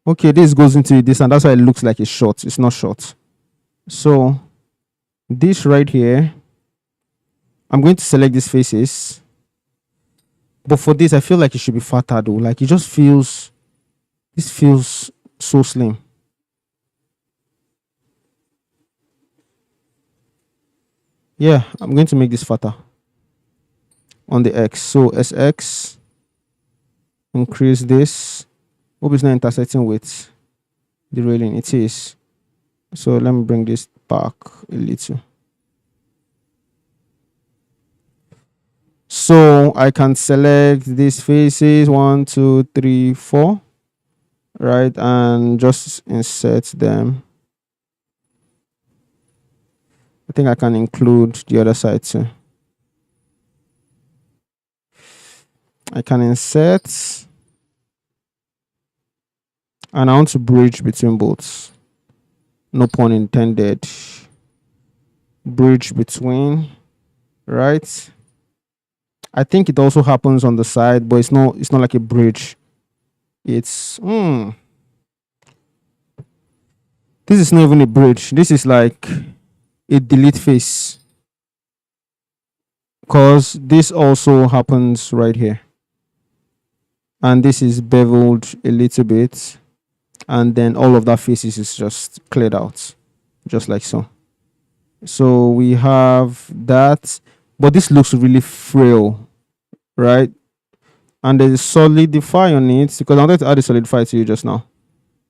Okay, this goes into this, and that's why it looks like it's short. It's not short. So this right here, I'm going to select these faces. But for this, I feel like it should be fatter though. Like it just feels, this feels so slim. Yeah, I'm going to make this fatter on the X. So SX, increase this. Hope it's not intersecting with the railing. It is. So let me bring this back a little. So I can select these faces 1, 2, 3, 4, right, and just insert them. I think I can include the other side too. I can insert, and I want to bridge between both. No pun intended. Bridge between, right? I think it also happens on the side, but it's not like a bridge. It's this is not even a bridge. This is like a delete face, because this also happens right here, and this is beveled a little bit, and then all of that faces is just cleared out, just like so. So we have that, but this looks really frail, right? And there's a solidify on it, because I wanted to add a solidify to you just now.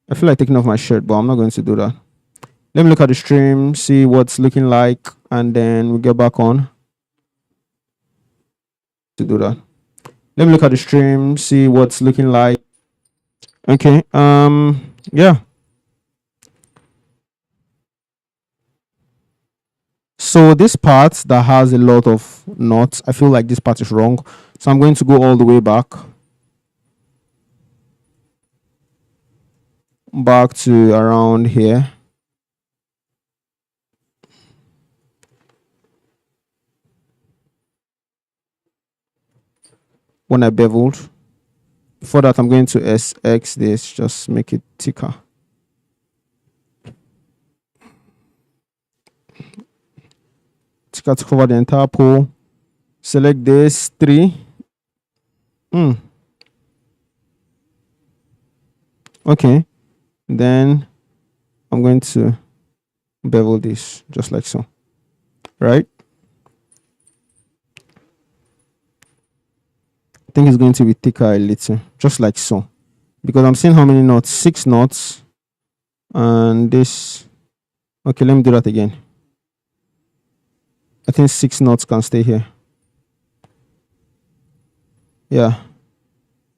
I feel like taking off my shirt, but I'm not going to do that. Let me look at the stream, see what's looking like, and then we get back on to do that. Let me look at the stream, see what's looking like. Okay. Yeah. So this part that has a lot of knots, I feel like this part is wrong. So I'm going to go all the way back to around here. When I beveled. Before that, I'm going to SX this, just make it thicker. Thicker to cover the entire pole. Select this 3. Okay. Then I'm going to bevel this just like so. Right? I think it's going to be thicker a little, just like so. Because I'm seeing how many knots? 6 knots. And this. Okay, let me do that again. I think 6 knots can stay here. Yeah.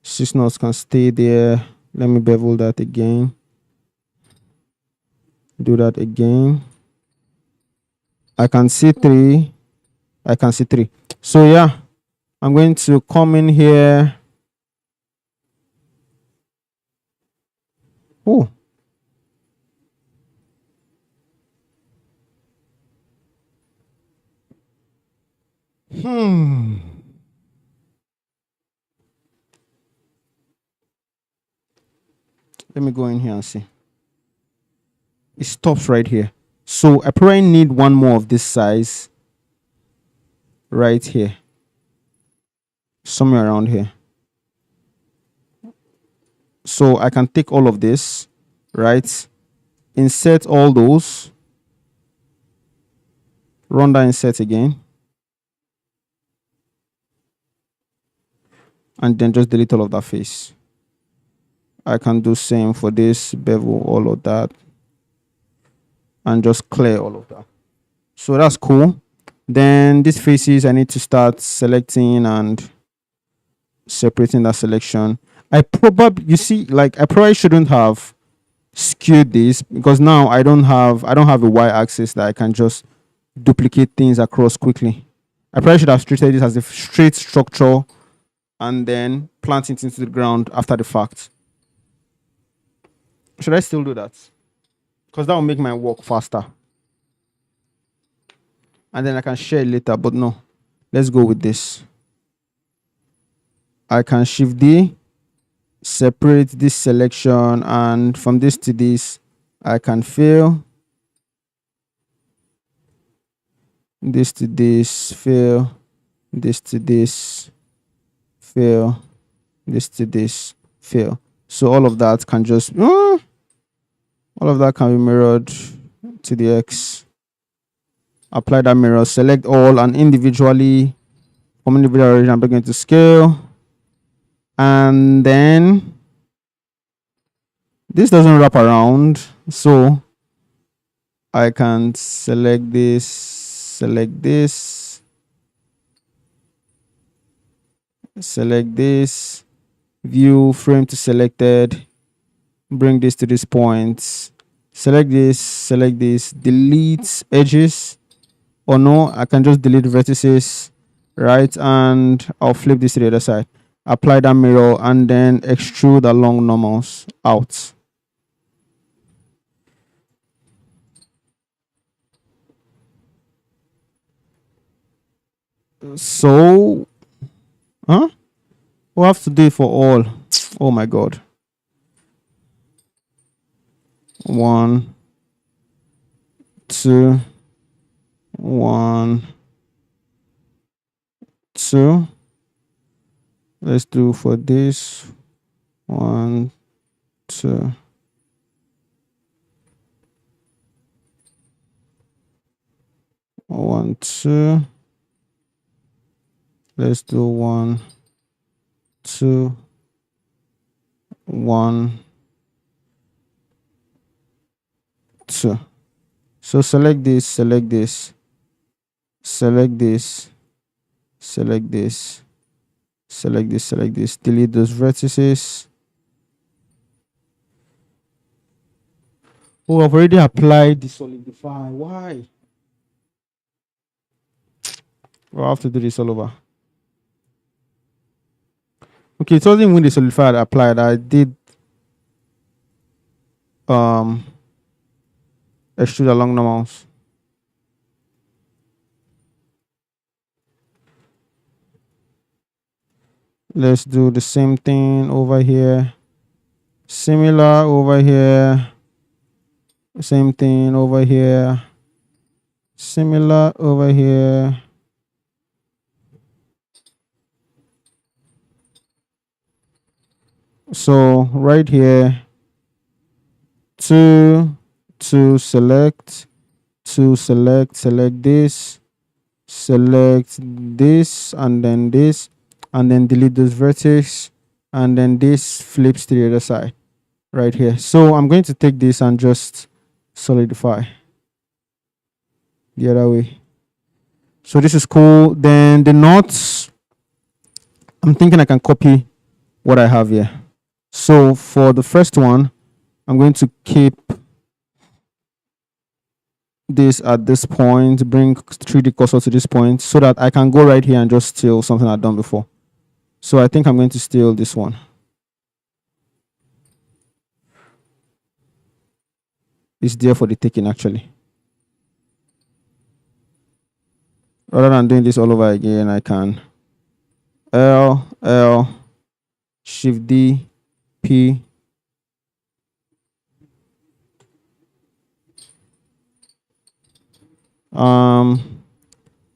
6 knots can stay there. Let me bevel that again. Do that again. I can see 3. I can see 3. So yeah, I'm going to come in here. Oh. Let me go in here and see. It stops right here. So I probably need one more of this size right here. Somewhere around here. So I can take all of this, right? Insert all those. Run that insert again. And then just delete all of that face. I can do same for this, bevel all of that. And just clear all of that. So that's cool. Then these faces, I need to start selecting and separating that selection. I probably shouldn't have skewed this, because now I don't have a y-axis that I can just duplicate things across quickly. I probably should have treated this as a straight structure and then plant it into the ground after the fact. Should I still do that? Because that will make my work faster. And then I can share it later, but no. Let's go with this. I can Shift D, separate this selection, and from this to this, I can fill. This to this, fill. This to this, fill. This to this, fill. So all of that can just, all of that can be mirrored to the X. Apply that mirror, select all, and individually, from individual origin, I'm going to scale. And then this doesn't wrap around, so I can select this, view frame to selected, bring this to this point, select this, delete edges, or no, I can just delete vertices, right? And I'll flip this to the other side. apply that mirror, and then extrude along normals out. So, huh? We have to do it for all. Oh my god. One, two, one, two. Let's do for this. One, two. One, two. Let's do one, two, one, two. So select this, select this, select this, select this, select this, select this, delete those vertices. Oh, I've already applied the solidify. Why? I'll have to do this all over. Okay, it wasn't when the solidify applied. I did extrude along normals. Let's do the same thing over here. Similar over here. Same thing over here. Similar over here. So right here, to select, select this, select this, and then delete this vertex, and then this flips to the other side right here. So I'm going to take this and just solidify the other way. So this is cool. Then the knots, I'm thinking I can copy what I have here. So for the first one, I'm going to keep this at this point, bring 3D cursor to this point so that I can go right here and just steal something I've done before. So I think I'm going to steal this one. It's there for the taking actually. Rather than doing this all over again, I can L, Shift D, P,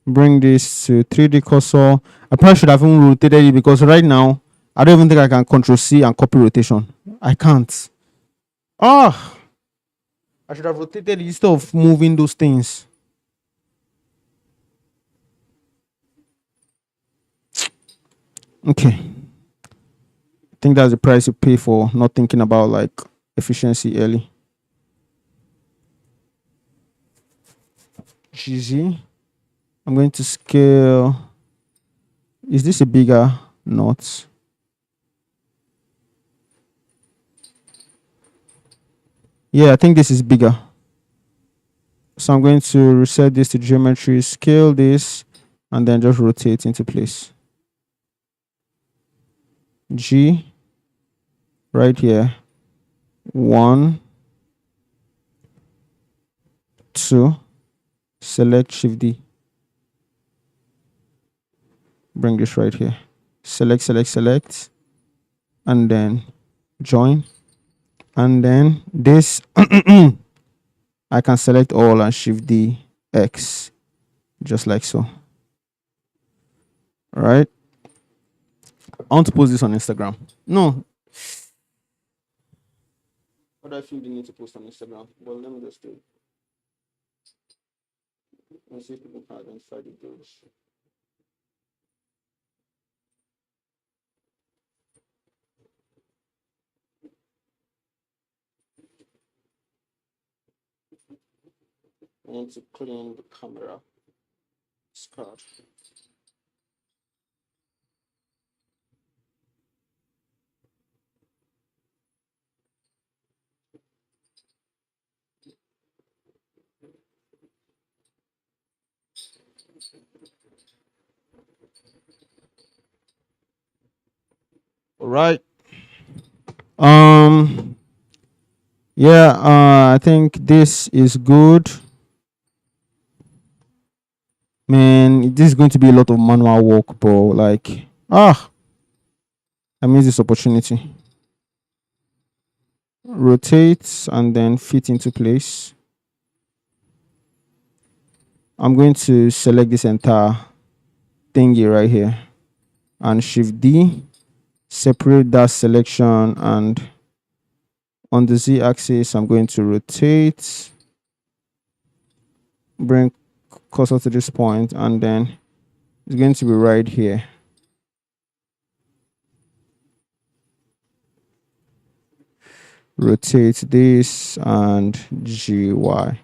bring this to 3D cursor. I probably should have even rotated it because right now I don't even think I can Control C and copy rotation. I can't. Ah, I should have rotated it instead of moving those things. Okay. I think that's the price you pay for not thinking about like efficiency early. GZ. I'm going to scale. Is this a bigger knot? Yeah, I think this is bigger. So I'm going to reset this to geometry, scale this, and then just rotate into place. G, right here. 1, 2, select Shift D. Bring this right here. Select, and then join. And then this, I can select all and Shift D, X, just like so. All right. I want to post this on Instagram. No. What do I feel the need to post on Instagram? Well, let me just do it. Let's see if people can identify the goals. I want to clean the camera. Scratch. All right. Um. Yeah. I think this is good, man. This is going to be a lot of manual work, bro. Like, I miss this opportunity. Rotate and then fit into place. I'm going to select this entire thingy right here and Shift D, separate that selection, and on the Z axis, I'm going to rotate, bring cursor to this point, and then it's going to be right here. Rotate this and GY.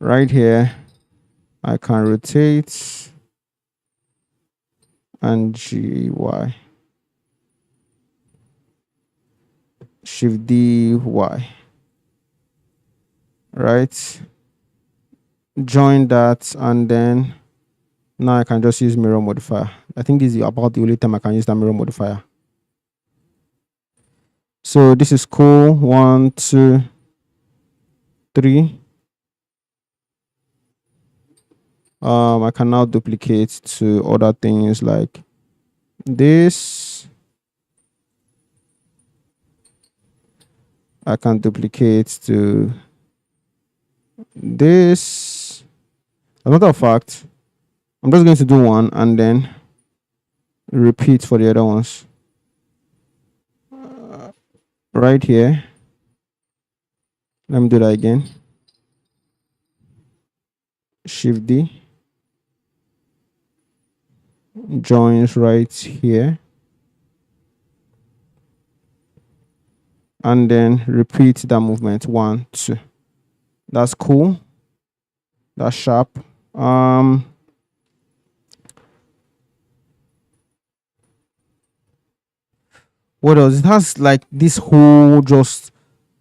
Right here, I can rotate and GY. Shift D, Y. Right? Join that, and then now I can just use mirror modifier. I think this is about the only time I can use that mirror modifier. So this is cool. 1, 2, 3. I can now duplicate to other things like this. I can duplicate to this. As a matter of fact, I'm just going to do one and then repeat for the other ones. Right here. Let me do that again. Shift D. Joins right here. And then repeat that movement. 1, 2. That's cool. That's sharp. What else? It has like this whole just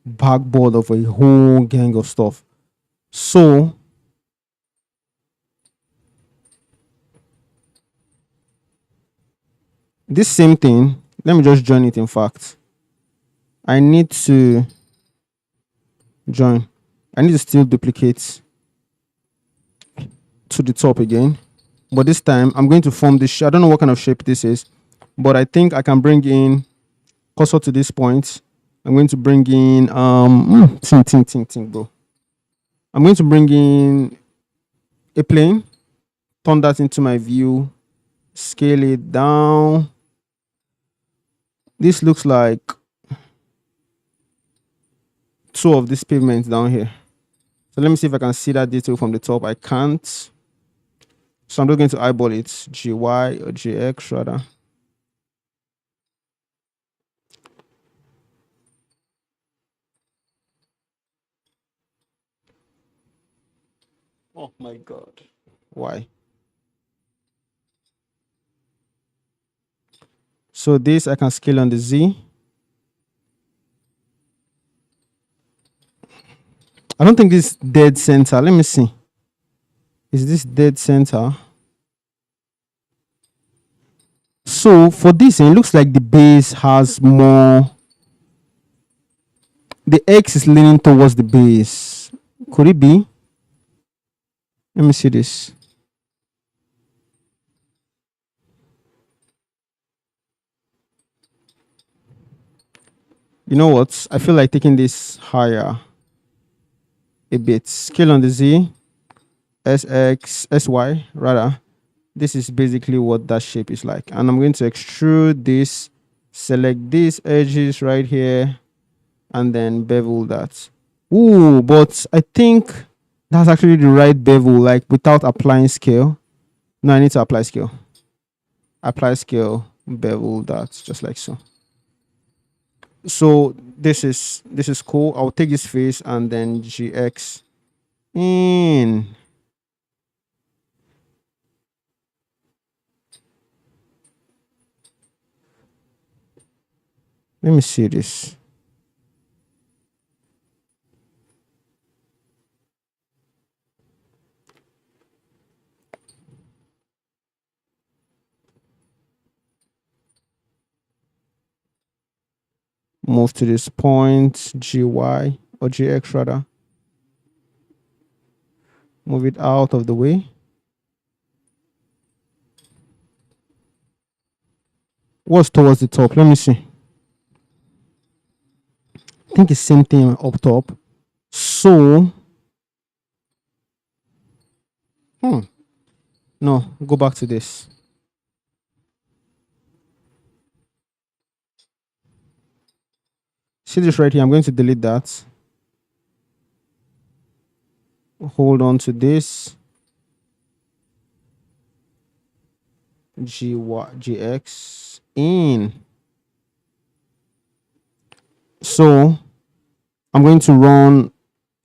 backboard of a whole gang of stuff. So this same thing, let me just join it. In fact, I need to join. I need to still duplicate to the top again, but this time I'm going to form this. I don't know what kind of shape this is, but I think I can bring in cursor to this point. I'm going to bring in ting, bro. I'm going to bring in a plane, turn that into my view, scale it down. This looks like two of these pavements down here. So let me see if I can see that detail from the top. I can't. So I'm just going to eyeball it. GY or GX rather. Oh my God. Why? So this I can scale on the Z. I don't think this dead center. Let me see. Is this dead center? So for this, it looks like the base has more. The X is leaning towards the base. Could it be? Let me see this. You know what? I feel like taking this higher a bit. Scale on the Z, SX, SY rather. This is basically what that shape is like. And I'm going to extrude this, select these edges right here, and then bevel that. Ooh, but I think that's actually the right bevel, like without applying scale. No, I need to apply scale. Apply scale, bevel that, just like so. So this is cool. I'll take this face and then GX in. Let me see this. Move to this point, GY or GX rather. Move it out of the way. What's towards the top? Let me see. I think it's same thing up top. So, no, go back to this. See this right here? I'm going to delete that. Hold on to this. GX in. So, I'm going to run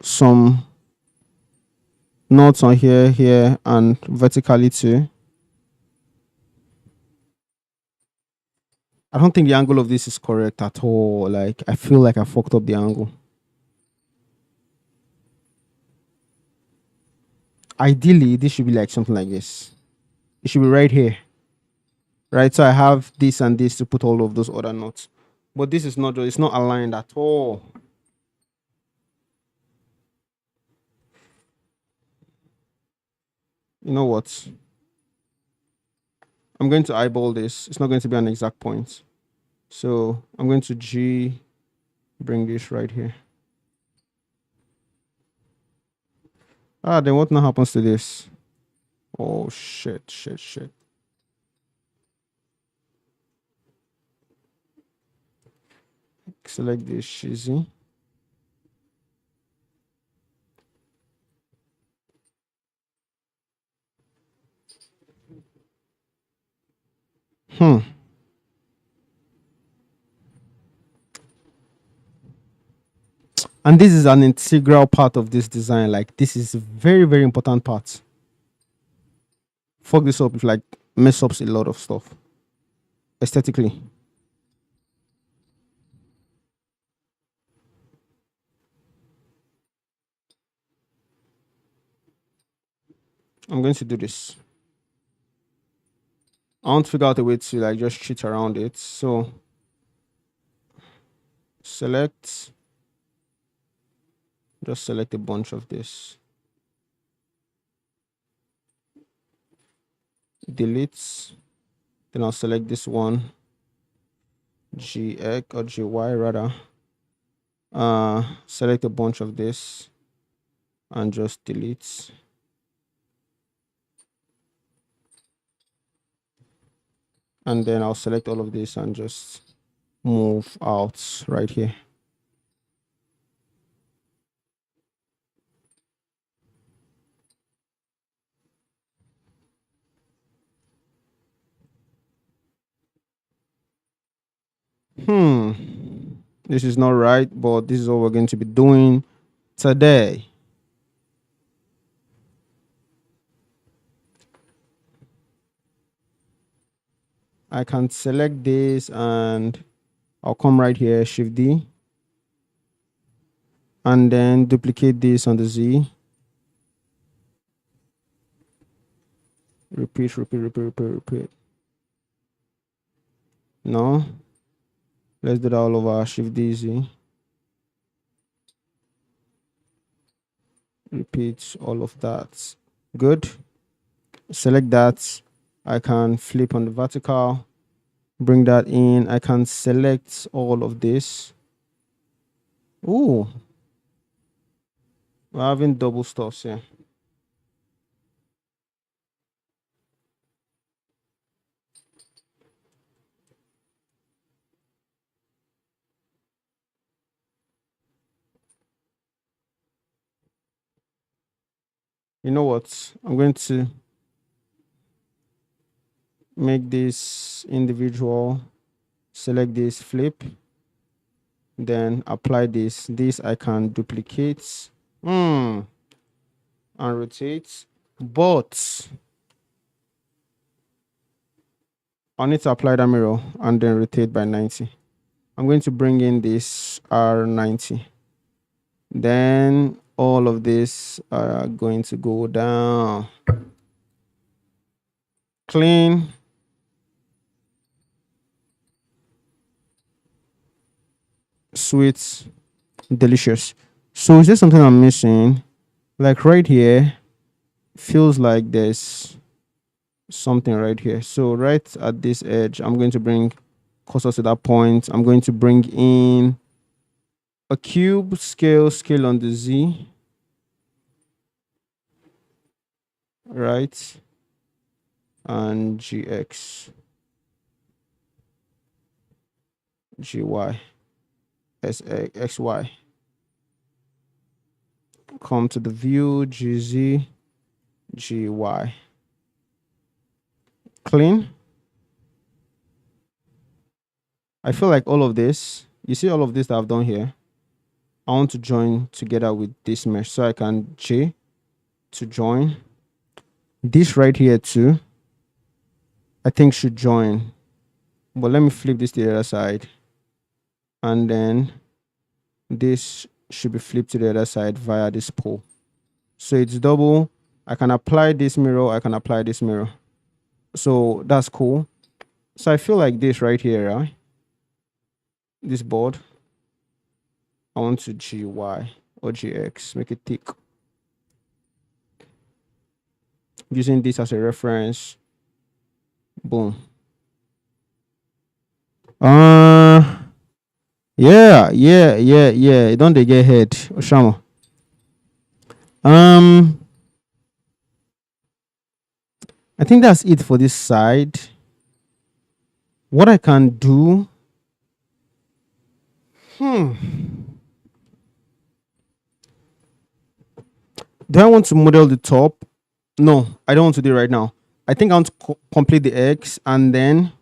some knots on here, and vertically too. I don't think the angle of this is correct at all. Like, I feel like I fucked up the angle. Ideally, this should be like something like this. It should be right here. Right? So I have this and this to put all of those other knots. But this is not, it's not aligned at all. You know what? I'm going to eyeball this. It's not going to be an exact point. So I'm going to bring this right here. Then what now happens to this? Oh, shit. Select this shizzy. And this is an integral part of this design. Like, this is a very, very important part. Fuck this up if like mess up a lot of stuff aesthetically. I'm going to do this. I want to figure out a way to like just cheat around it. So select, just select a bunch of this. Delete. Then I'll select this one. GX or GY rather. Select a bunch of this and just delete. And then I'll select all of this and just move out right here. This is not right, but this is what we're going to be doing today. I can select this and I'll come right here, Shift D, and then duplicate this on the Z. Repeat. No. Let's do that all over. Shift D, Z. Repeat all of that. Good. Select that. I can flip on the vertical, bring that in. I can select all of this. Ooh. We're having double stuffs here. You know what? I'm going to make this individual, select this, flip, then apply this. This I can duplicate and rotate, but I need to apply that mirror and then rotate by 90. I'm going to bring in this R90. Then all of this are going to go down. Clean. Sweet, delicious. So is there something I'm missing? Like right here, feels like there's something right here. So right at this edge, I'm going to bring cursor to that point. I'm going to bring in a cube, scale on the Z, right? And GX, GY, XY. Come to the view, GZ, GY. Clean. I feel like all of this, you see all of this that I've done here, I want to join together with this mesh. So I can J to join. This right here too, I think should join. But let me flip this to the other side. And then this should be flipped to the other side via this pole. So it's double. I can apply this mirror. I can apply this mirror. So that's cool. So I feel like this right here, right? This board, I want to GY or GX, make it thick. Using this as a reference. Boom. Yeah. Don't they get head, Oshama? Um, I think that's it for this side. What I can do, do I want to model the top? No, I don't want to do it right now. I think I want to complete the X, and then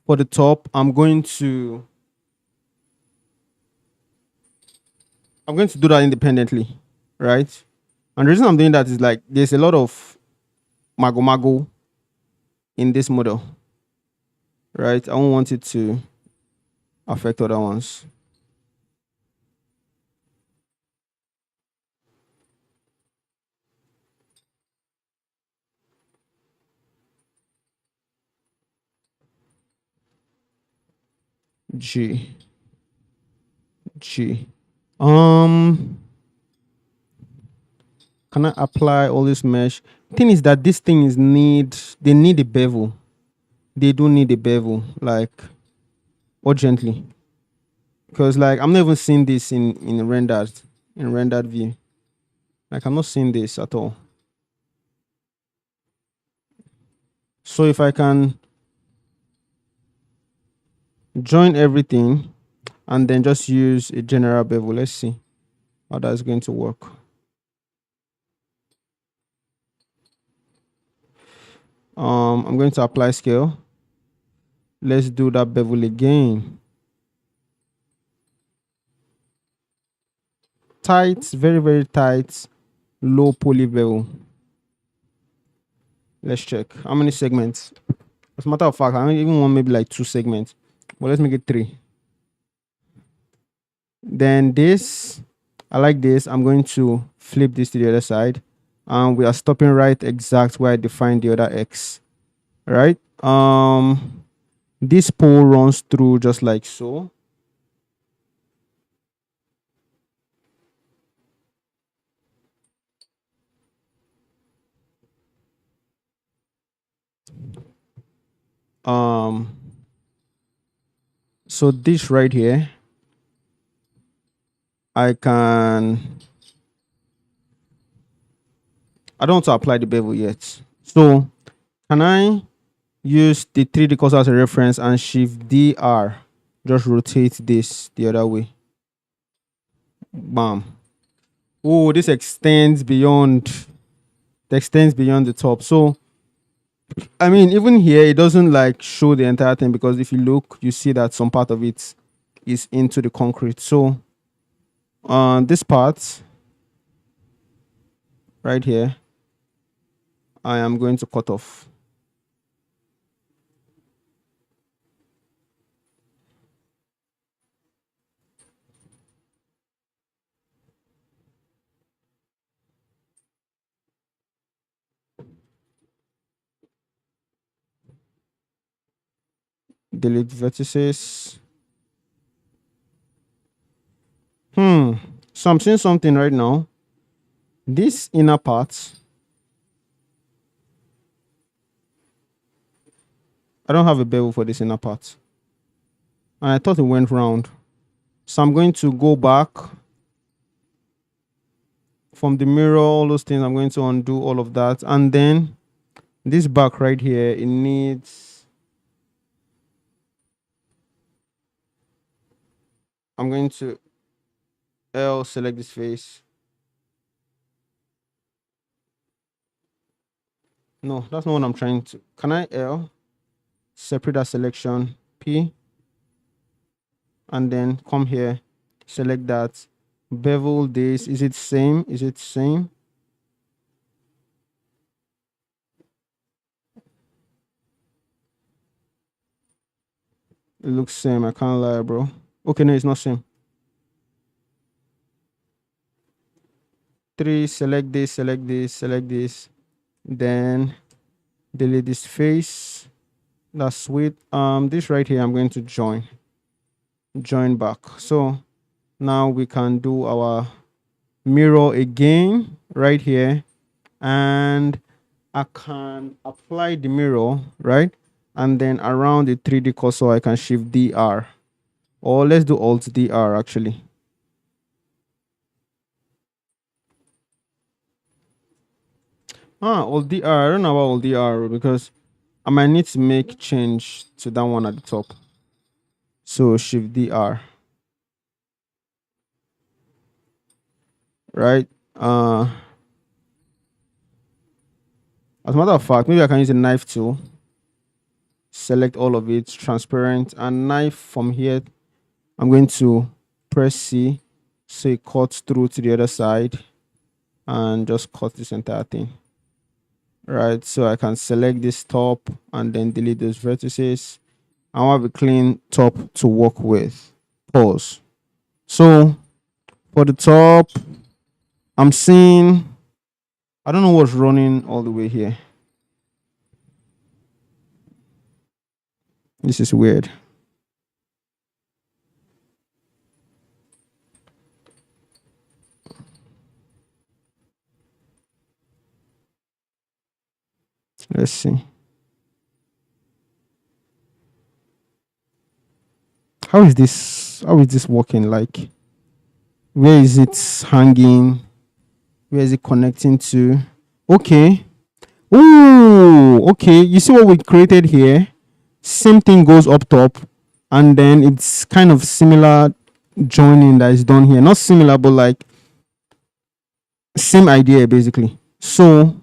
for the top, I'm going to do that independently, right? And the reason I'm doing that is like there's a lot of mago in this model, right? I don't want it to affect other ones. G. Um, can I apply all this mesh? Thing is that this thing is they need a bevel. They do need a bevel, like urgently. Because like I'm not even seeing this in rendered view. Like I'm not seeing this at all. So if I can join everything and then just use a general bevel, let's see how that's going to work. I'm going to apply scale. Let's do that bevel again. Tight, very, very tight, low poly bevel. Let's check. How many segments? As a matter of fact, I don't even want maybe like 2 segments. But let's make it 3. Then this, I like this. I'm going to flip this to the other side. And we are stopping right exact where I defined the other X. Right? This pole runs through just like so. So this right here, I don't want to apply the bevel yet. So can I use the 3D cursor as a reference and shift DR? Just rotate this the other way. Bam. Oh, this extends beyond the top. So I mean, even here, it doesn't like show the entire thing because if you look, you see that some part of it is into the concrete. So on this part right here, I am going to cut off. Delete vertices. Hmm. So I'm seeing something right now. This inner part, I don't have a bevel for this inner part. And I thought it went round. So I'm going to go back from the mirror, all those things. I'm going to undo all of that. And then this back right here, it needs, I'm going to L select this face. No, that's not what I'm trying to. Can I L separate that selection P and then come here, select that, bevel this. Is it same? Is it same? It looks same. I can't lie, bro. Okay, no, it's not same. 3, select this, select this, select this. Then delete this face. That's sweet. This right here, I'm going to join back. So now we can do our mirror again right here, and I can apply the mirror, right? And then around the 3D cursor, I can shift DR, or let's do Alt DR actually. Alt DR. I don't know about Alt DR because I might need to make change to that one at the top. So Shift DR, right? As a matter of fact, maybe I can use a knife tool. Select all of it, transparent, and knife from here. I'm going to press C so it cuts through to the other side and just cut this entire thing. Right, so I can select this top and then delete those vertices. I want a clean top to work with. Pause. So for the top, I'm seeing, I don't know what's running all the way here. This is weird. Let's see. How is this working? Like, where is it hanging? Where is it connecting to? Okay. Ooh, okay. You see what we created here? Same thing goes up top, and then it's kind of similar joining that is done here. Not similar, but like same idea basically. So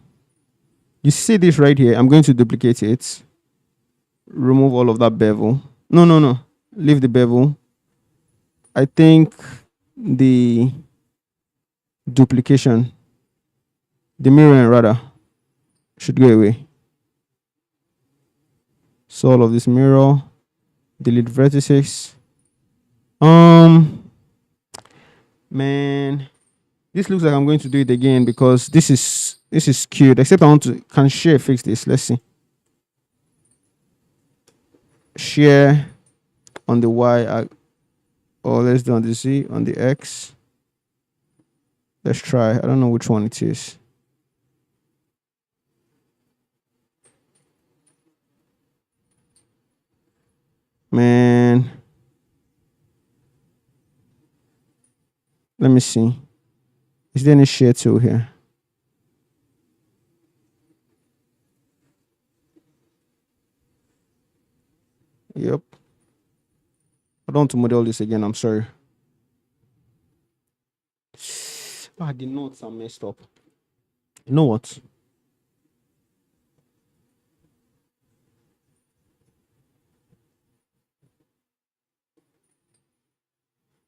you see this right here. I'm going to duplicate it. Remove all of that bevel. No, no, no. Leave the bevel. I think the duplication, the mirroring rather, should go away. So all of this mirror, delete vertices. Man, this looks like I'm going to do it again because this is skewed. Except I want to can share fix this. Let's see. Share on the Y, or let's do on the Z, on the X. Let's try. I don't know which one it is. Man, let me see. Is there any share tool here? Yep. I don't want to model this again. I'm sorry. The notes are messed up. You know what?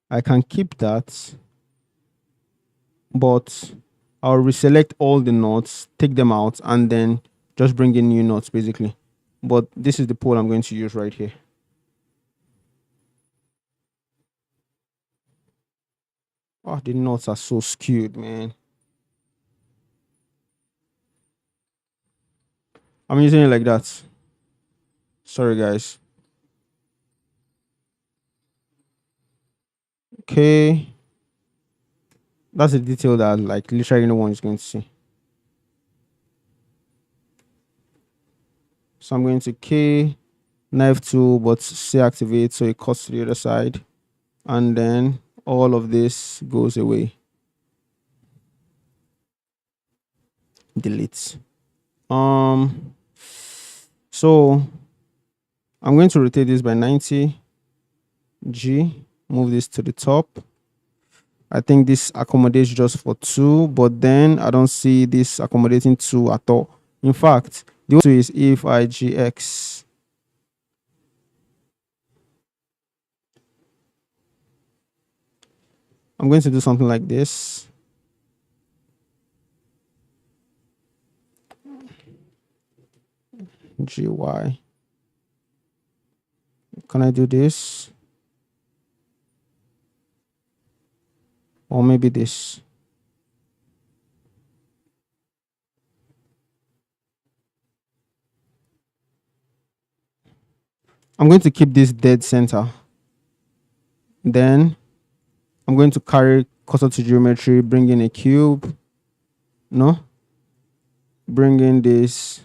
I can keep that, but I'll reselect all the notes, take them out, and then just bring in new notes basically. But this is the pole I'm going to use right here. The notes are so skewed, man. I'm using it like that. Sorry, guys. Okay. That's a detail that like literally no one is going to see. So I'm going to K knife tool, but say activate, so it cuts to the other side, and then all of this goes away. Delete. So I'm going to rotate this by 90 G, move this to the top. I think this accommodates just for 2, but then I don't see this accommodating 2 at all. In fact, the way is if I GX. I'm going to do something like this. GY. Can I do this? Or maybe this. I'm going to keep this dead center. Then I'm going to carry cursor to geometry, bring in a cube. No. Bring in this.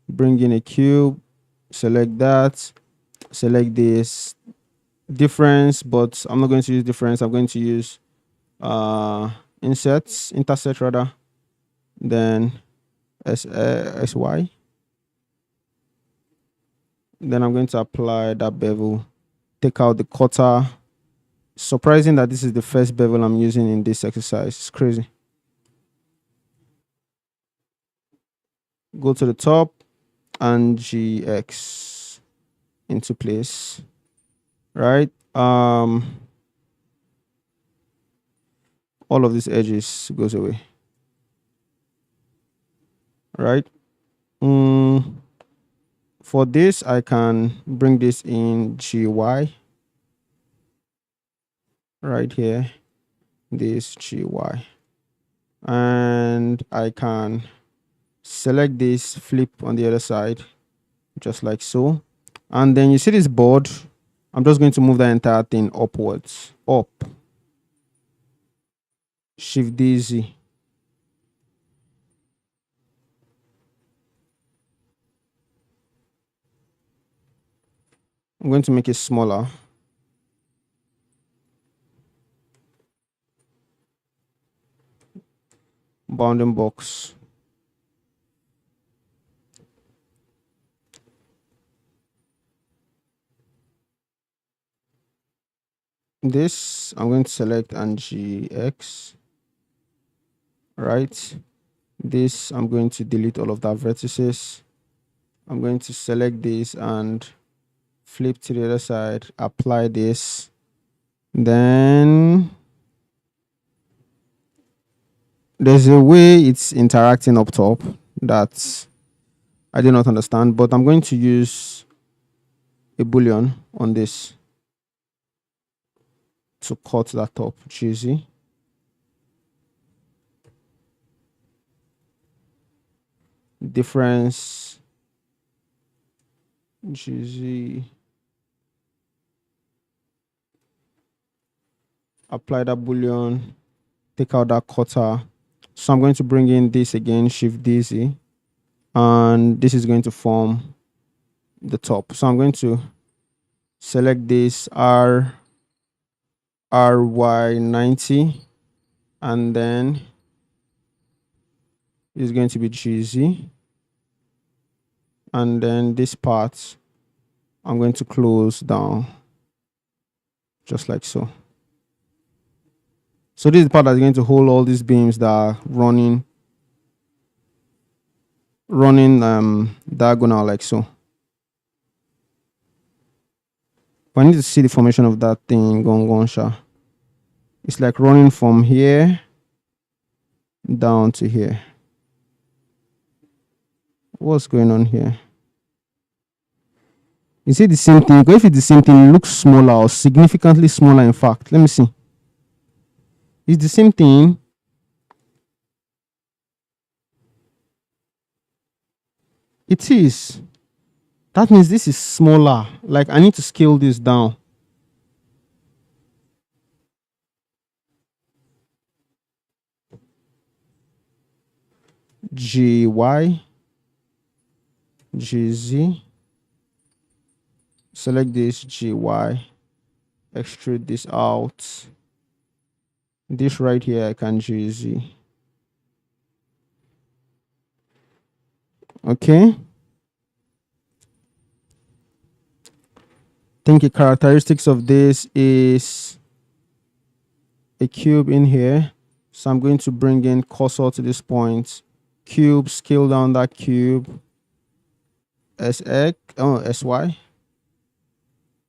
Bring in a cube. Select that. Select this. Difference, but I'm not going to use difference. I'm going to use intersect rather. Then SY. Then I'm going to apply that bevel. Take out the cutter. Surprising that this is the first bevel I'm using in this exercise. It's crazy. Go to the top and GX into place. Right? All of these edges goes away. Right? For this, I can bring this in GY. Right here. This GY. And I can select this, flip on the other side, just like so. And then you see this board. I'm just going to move that entire thing upwards. Up. Shift D Z. I'm going to make it smaller. Bounding box. This I'm going to select and GX. Right. This I'm going to delete all of that vertices. I'm going to select this and flip to the other side, apply this. Then there's a way it's interacting up top that I do not understand, but I'm going to use a boolean on this to cut that top. Cheesy. Difference. GZ. Apply that boolean. Take out that cutter. So I'm going to bring in this again, Shift DZ. And this is going to form the top. So I'm going to select this RY90. And then it's going to be GZ. And then this part, I'm going to close down. Just like so. So this is the part that's going to hold all these beams that are running diagonal like so. But I need to see the formation of that thing going sha. It's like running from here down to here. What's going on here? Is it the same thing? Because if it's the same thing, it looks smaller or significantly smaller, in fact. Let me see. It's the same thing. It is. That means this is smaller. Like I need to scale this down. GY, GZ, select this GY, extrude this out. This right here, I can GZ. Okay. I think the characteristics of this is a cube in here. So I'm going to bring in cursor to this point. Cube, scale down that cube. SY.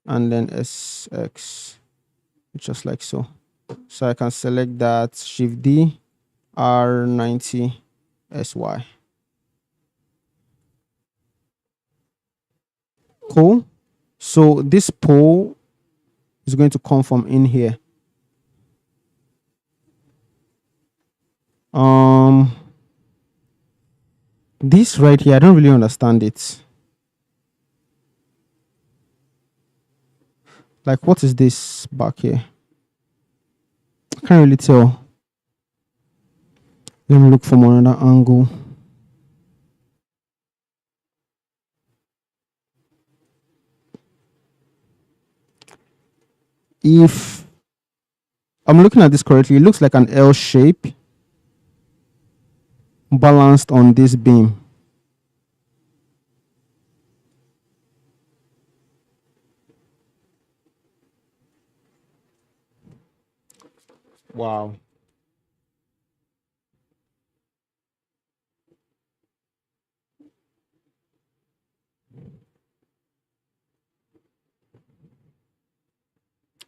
And then SX. Just like so. So I can select that, Shift D, R90, SY. Cool. So this pole is going to come from in here. This right here, I don't really understand it. Like, what is this back here? I can't really tell. Let me look from another angle. If I'm looking at this correctly, it looks like an L shape balanced on this beam. Wow.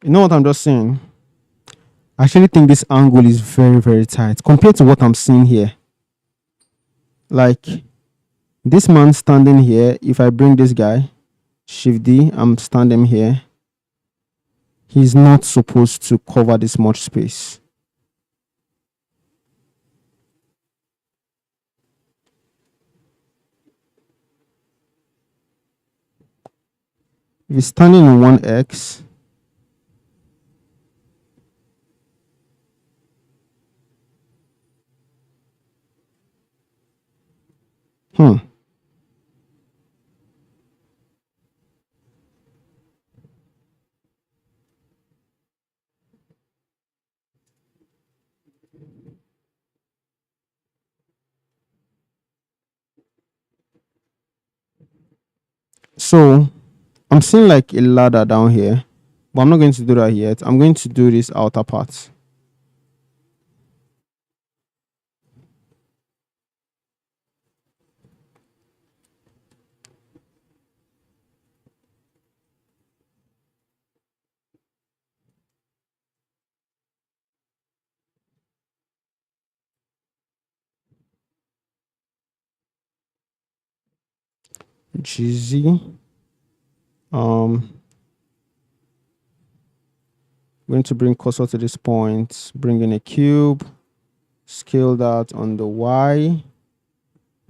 You know what I'm just saying? I actually think this angle is very, very tight compared to what I'm seeing here. Like, this man standing here, if I bring this guy, Shift D, I'm standing here. He's not supposed to cover this much space. If he's standing in 1x, So I'm seeing like a ladder down here, but I'm not going to do that yet. I'm going to do this outer part. GZ. Going to bring cursor to this point, bring in a cube, scale that on the Y,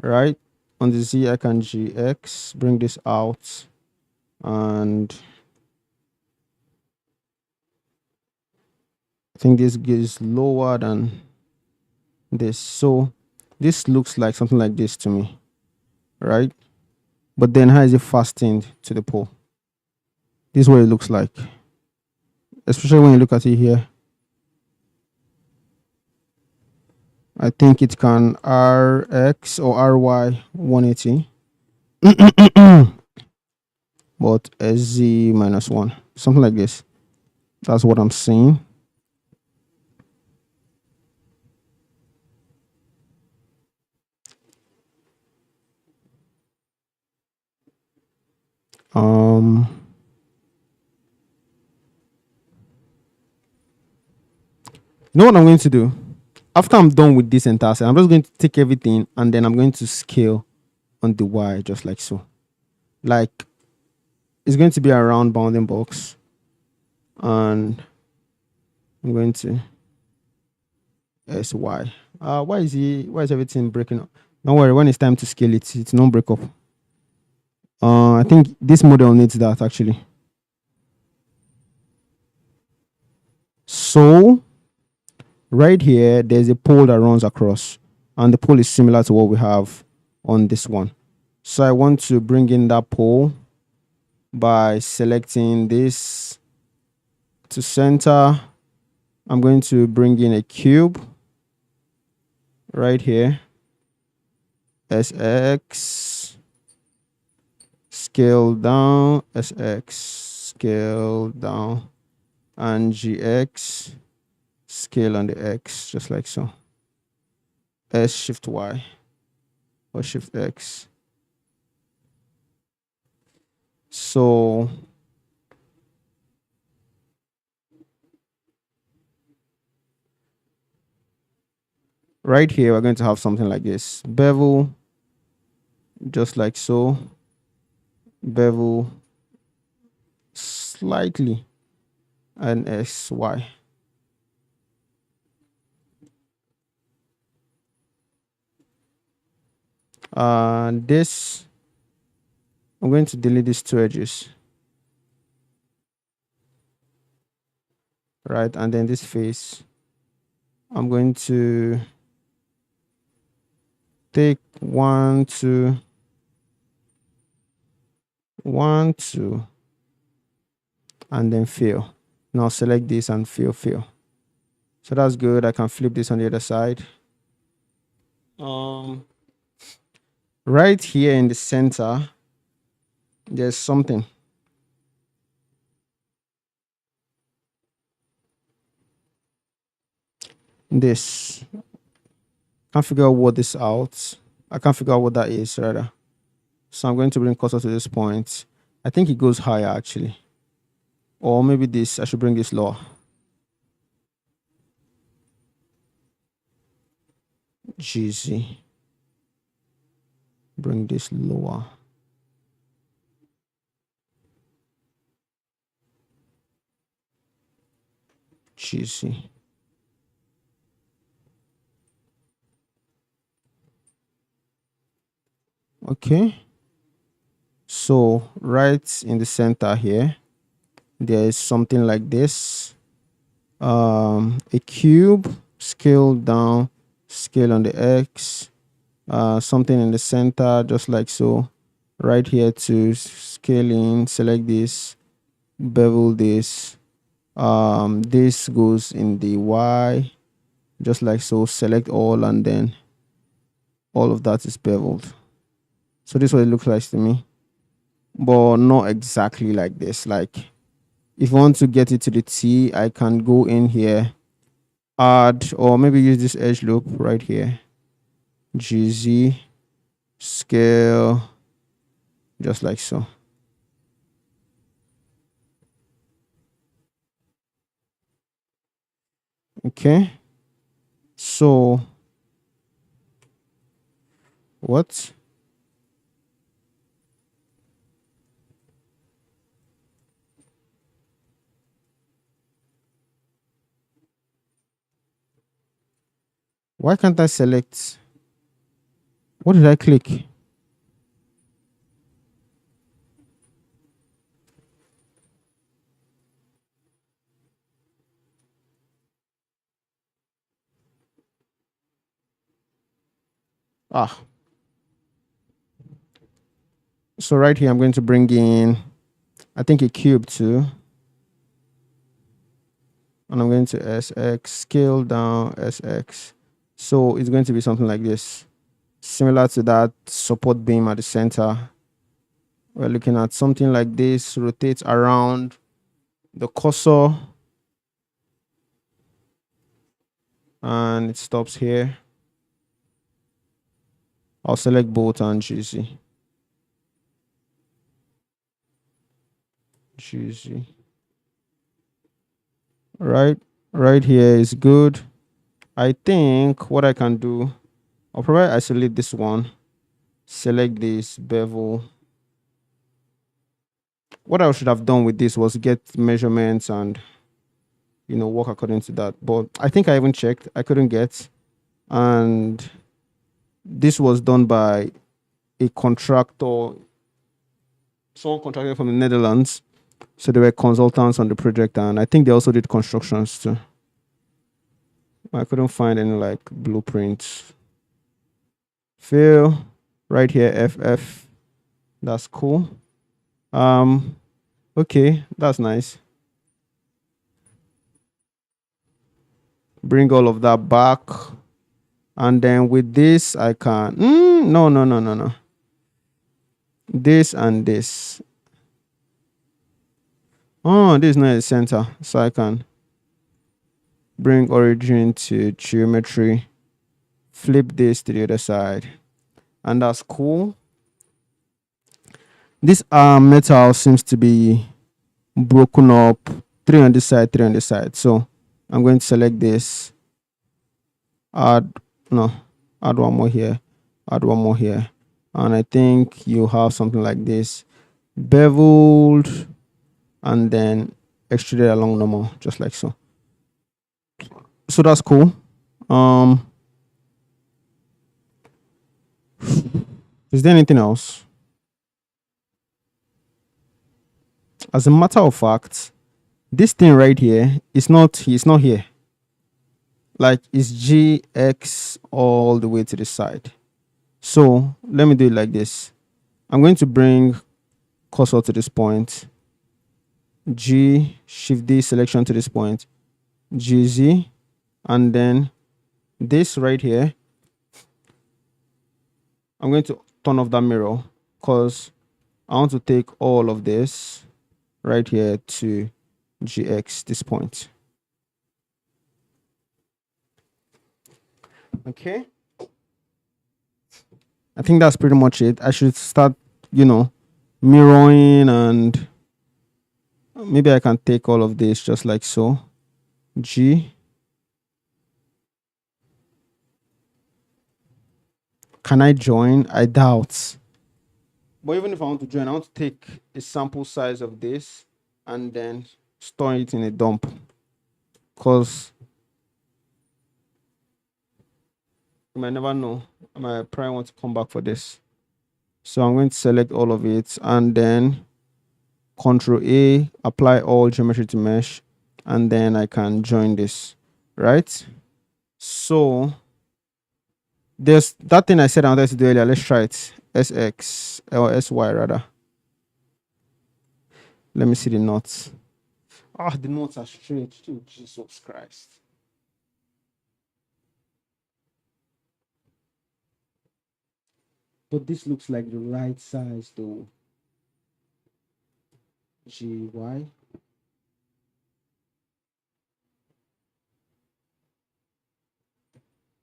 right? On the Z, I can GX, bring this out, and I think this is lower than this. So this looks like something like this to me, right? But then how is it fastened to the pole? This is what it looks like, especially when you look at it here. I think it can RX or RY 180, but SZ -1, something like this. That's what I'm seeing. You know what I'm going to do? After I'm done with this entire set, I'm just going to take everything and then I'm going to scale on the Y just like so. Like, it's going to be a round bounding box. And I'm going to SY. Why is everything breaking up? Don't worry, when it's time to scale it, it's not break up. I think this model needs that actually. So right here, there's a pole that runs across. and the pole is similar to what we have on this one. So I want to bring in that pole by selecting this to center. I'm going to bring in a cube right here, SX, scale down, SX, scale down, and GX, scale on the X, just like so. S shift Y or shift X. So right here, we're going to have something like this. Bevel, just like so. Bevel slightly, and SY. This, I'm going to delete these two edges. Right, and then this face, I'm going to take 1, 2, 1, 2, and then fill. Now select this and fill. So that's good. I can flip this on the other side. Right here in the center, there's something. This. Can't figure out what this out. I can't figure out what that is rather. So I'm going to bring cursor to this point. I think it goes higher actually. Or maybe this, I should bring this lower. GZ. Bring this lower. GZ. Okay. So right in the center here, there is something like this. A cube, scale down, scale on the X, something in the center, just like so. Right here to scale in, select this, bevel this. This goes in the Y, just like so. Select all, and then all of that is beveled. So this is what it looks like to me, but not exactly like this. Like if I want to get it to the T, I can go in here, add, or maybe use this edge loop right here. GZ, scale, just like so. Okay. So what? Why can't I select? What did I click? So right here, I'm going to bring in, I think, a cube too. And I'm going to SX, scale down, SX. So it's going to be something like this. Similar to that support beam at the center. We're looking at something like this, rotate around the cursor. And it stops here. I'll select both and GZ. Right here is good. I think what I can do, I'll probably isolate this one, select this bevel. What I should have done with this was get measurements and work according to that. But I think I even checked, I couldn't get. And this was done by a contractor, someone contracted from the Netherlands. So they were consultants on the project, and I think they also did constructions too. I couldn't find any like blueprints. fill right here, FF. That's cool. Okay, that's nice. Bring all of that back. And then with this, I can, no, no, no, no, no. This and this. Oh, this is not a center. So I can bring origin to geometry, flip this to the other side. And that's cool. This metal seems to be broken up, 3 on this side, 3 on this side. So I'm going to select this, add, no, add one more here, add one more here. And I think you have something like this, beveled, and then extruded along normal, just like so. So that's cool. Is there anything else? As a matter of fact, this thing right here is not, it's not here. Like it's GX all the way to the side. So let me do it like this. I'm going to bring cursor to this point, G, shift D selection to this point, GZ, and then this right here, I'm going to turn off that mirror because I want to take all of this right here to GX, this point. Okay. I think that's pretty much it. I should start, mirroring, and maybe I can take all of this just like so. G. Can I join? I doubt. But even if I want to join, I want to take a sample size of this and then store it in a dump. Because you might never know. I might probably want to come back for this. So I'm going to select all of it and then Control A, apply all geometry to mesh, and then I can join this, right? So there's that thing I said I wanted to do earlier. Let's try it. SX or SY rather. Let me see the knots. The knots are straight. Oh, Jesus Christ. But this looks like the right size though. GY.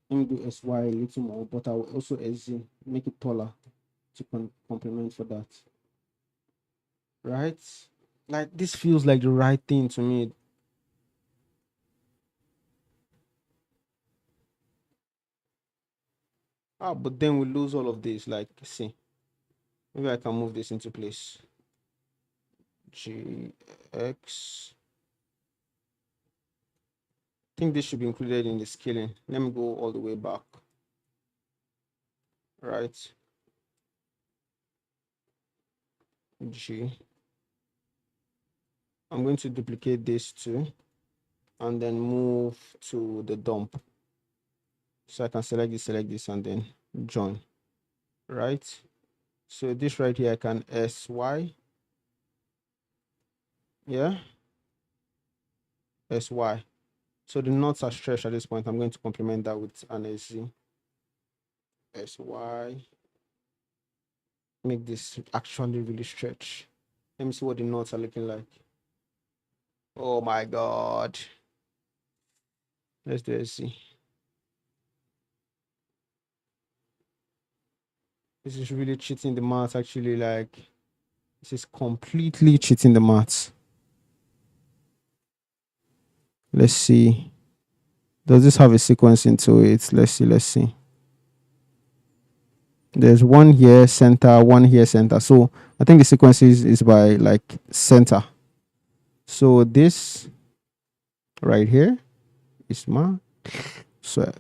Let me do SY a little more, but I will also SZ, make it taller to complement for that. Right? Like this feels like the right thing to me. But then we lose all of this. Like, see, maybe I can move this into place. GX. I think this should be included in the scaling. Let me go all the way back. Right. G. I'm going to duplicate this too, and then move to the dump. So I can select this, and then join. Right. So this right here, I can SY. Yeah. SY. So the knots are stretched at this point. I'm going to complement that with an SZ. SY. Make this actually really stretch. Let me see what the knots are looking like. Oh my God. Let's do SZ. This is really cheating the maths, actually. Like, this is completely cheating the maths. Let's see. Does this have a sequence into it? Let's see. There's one here, center, one here, center. So I think the sequence is by like center. So this right here is my so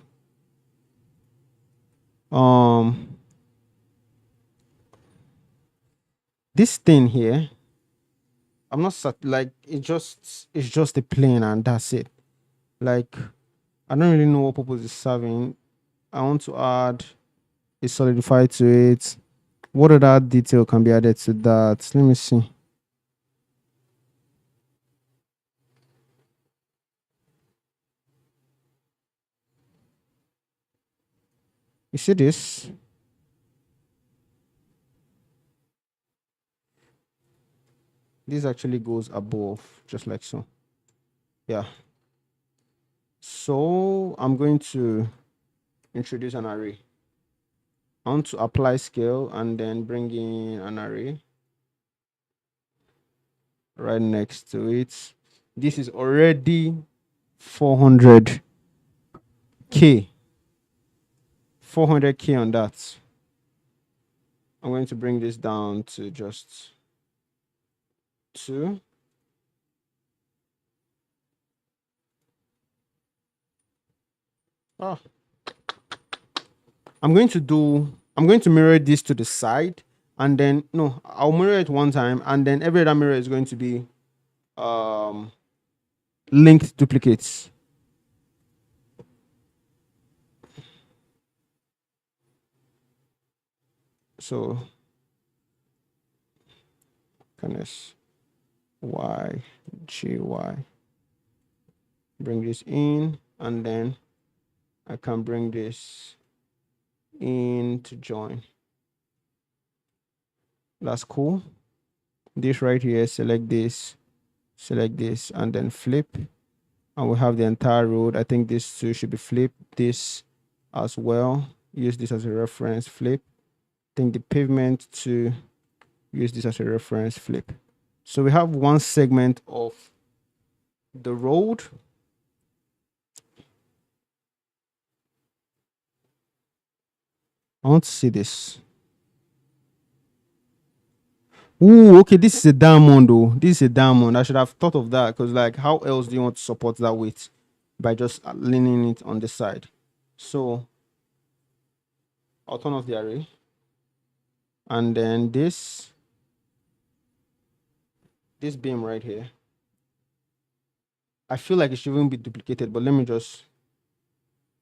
this thing here, I'm not like it's just a plane and that's it. Like I don't really know what purpose it's serving. I want to add is solidified to it. What other detail can be added to that? Let me see. You see this? This actually goes above, just like so. Yeah. So I'm going to introduce an array. I want to apply scale and then bring in an array right next to it. This is already 400K. 400K on that. I'm going to bring this down to just 2. Oh, I'm going to mirror this to the side, and then no, I'll mirror it one time, and then every other mirror is going to be um linked duplicates. So kindness y g y, bring this in, and then I can bring this in to join. That's cool. This right here, select this, and then flip, and we have the entire road. I think this too should be flipped. This as well, use this as a reference, flip. I think the pavement to use this as a reference, flip. So we have one segment of the road. I want to see this. Ooh, okay, this is a diamond though. This is a diamond. I should have thought of that, because like, how else do you want to support that weight? By just leaning it on the side. So I'll turn off the array, and then this beam right here, I feel like it shouldn't be duplicated, but let me just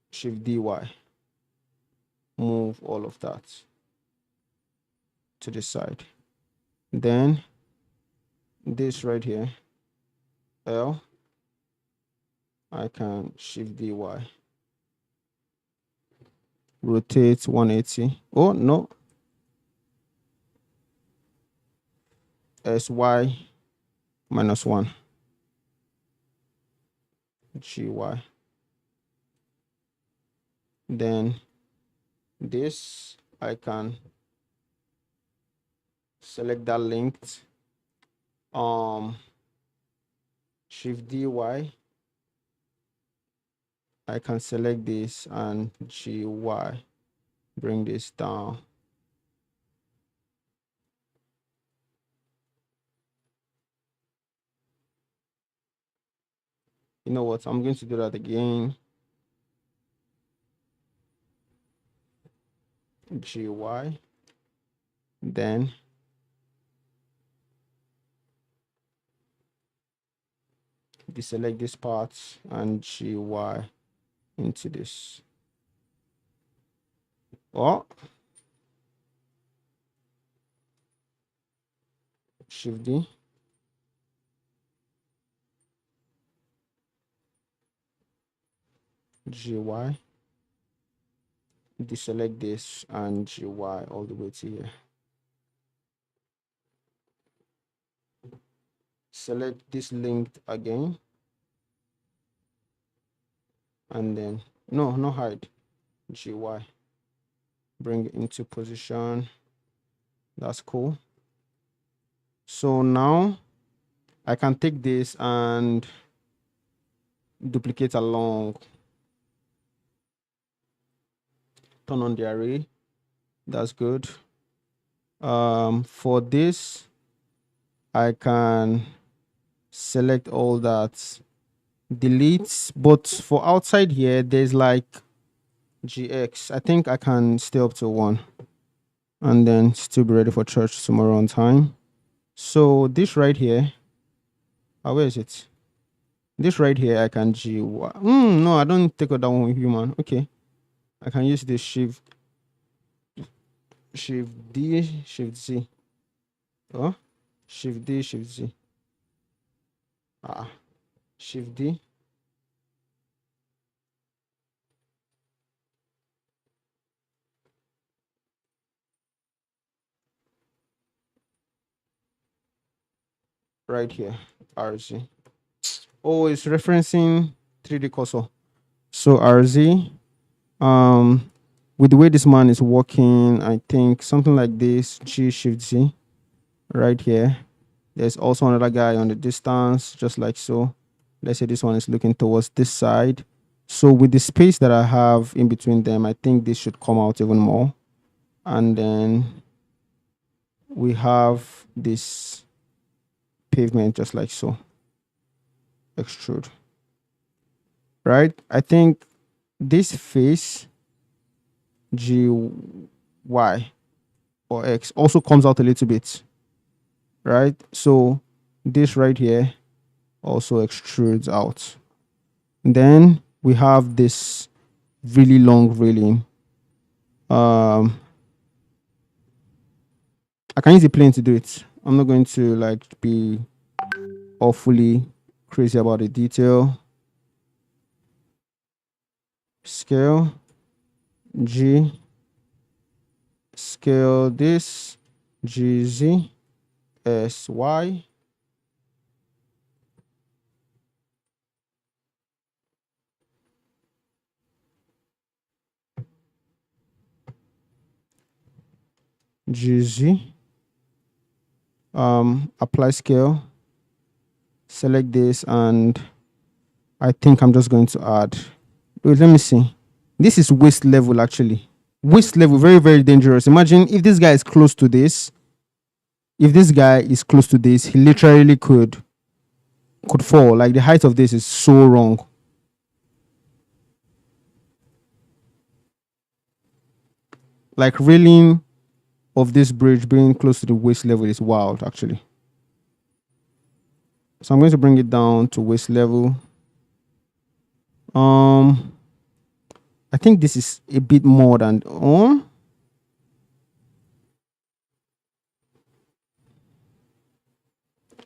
shift dy, move all of that to the side. Then this right here, L, I can shift dy, rotate 180. Oh no, sy minus 1, gy. Then this, I can select that linked, shift dy, I can select this, and gy, bring this down. You know what, I'm going to do that again. Gy, then deselect this part and gy into this. Or shift D, gy, deselect this and gy all the way to here. Select this linked again, and then no hide, gy, bring it into position. That's cool. So now I can take this and duplicate along, turn on the array. That's good. For this, I can select all that, delete, but for outside here, there's like gx. I think I can stay up to 1, and then still be ready for church tomorrow on time. So this right here, where is it? This right here, I can gy. No, I don't take that one with human. Okay, I can use this shift Shift D, Shift Z. Oh, Shift D, Shift Z. Shift D. Right here, RZ. Oh, it's referencing 3D cursor. So RZ. With the way this man is walking, I think something like this. G Shift Z. Right here. There's also another guy on the distance, just like so. Let's say this one is looking towards this side. So with the space that I have in between them, I think this should come out even more. And then we have this pavement just like so. Extrude. Right? I think this face G Y or X also comes out a little bit. Right? So this right here also extrudes out. Then we have this really long railing. I can use a plane to do it. I'm not going to like be awfully crazy about the detail. Scale G, scale this GZ SY. GZ. Apply scale, select this, and I think I'm just going to add. Wait, let me see. This is waist level actually. Waist level, very, very dangerous. Imagine if this guy is close to this. If this guy is close to this, he literally could fall. Like the height of this is so wrong. Like railing of this bridge being close to the waist level is wild actually. So I'm going to bring it down to waist level. I think this is a bit more than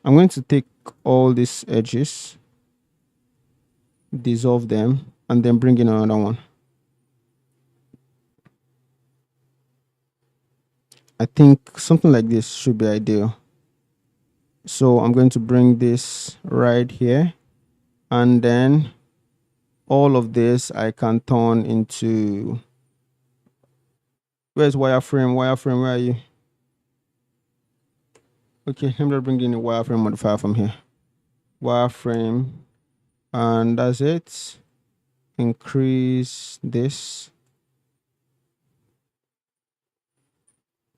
I'm going to take all these edges, dissolve them, and then bring in another one. I think something like this should be ideal. So I'm going to bring this right here, and then all of this I can turn into, where's wireframe? Wireframe, where are you? Okay, let me bring in a wireframe modifier from here. Wireframe, and that's it. Increase this.